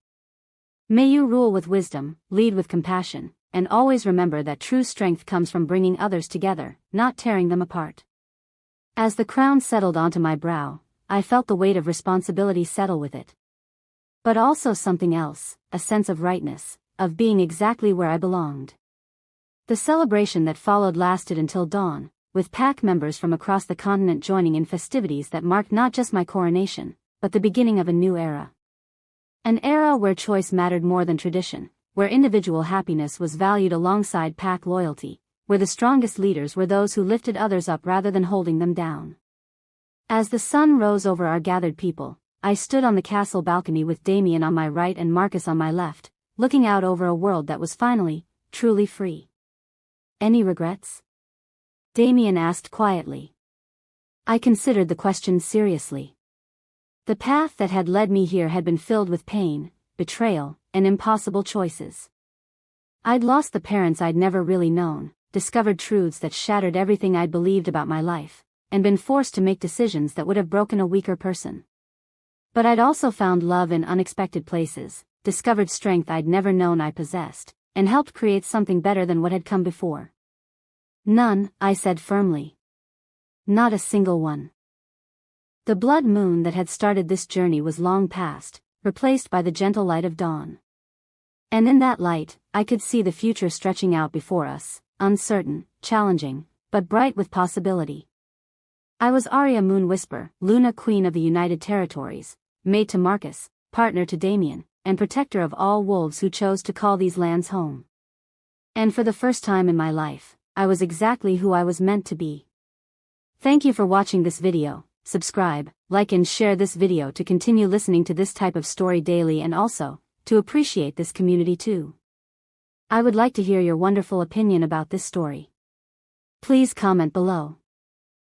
May you rule with wisdom, lead with compassion, and always remember that true strength comes from bringing others together, not tearing them apart. As the crown settled onto my brow, I felt the weight of responsibility settle with it. But also something else, a sense of rightness, of being exactly where I belonged. The celebration that followed lasted until dawn, with pack members from across the continent joining in festivities that marked not just my coronation, but the beginning of a new era. An era where choice mattered more than tradition, where individual happiness was valued alongside pack loyalty, where the strongest leaders were those who lifted others up rather than holding them down. As the sun rose over our gathered people, I stood on the castle balcony with Damien on my right and Marcus on my left, looking out over a world that was finally, truly free. Any regrets? Damien asked quietly. I considered the question seriously. The path that had led me here had been filled with pain, betrayal, and impossible choices. I'd lost the parents I'd never really known, discovered truths that shattered everything I'd believed about my life, and been forced to make decisions that would have broken a weaker person. But I'd also found love in unexpected places, discovered strength I'd never known I possessed, and helped create something better than what had come before. None, I said firmly. Not a single one. The blood moon that had started this journey was long past, replaced by the gentle light of dawn. And in that light, I could see the future stretching out before us, uncertain, challenging, but bright with possibility. I was Arya Moon Whisper, Luna Queen of the United Territories, mate to Marcus, partner to Damien, and protector of all wolves who chose to call these lands home. And for the first time in my life, I was exactly who I was meant to be. Thank you for watching this video. Subscribe, like and share this video to continue listening to this type of story daily and also, to appreciate this community too. I would like to hear your wonderful opinion about this story. Please comment below.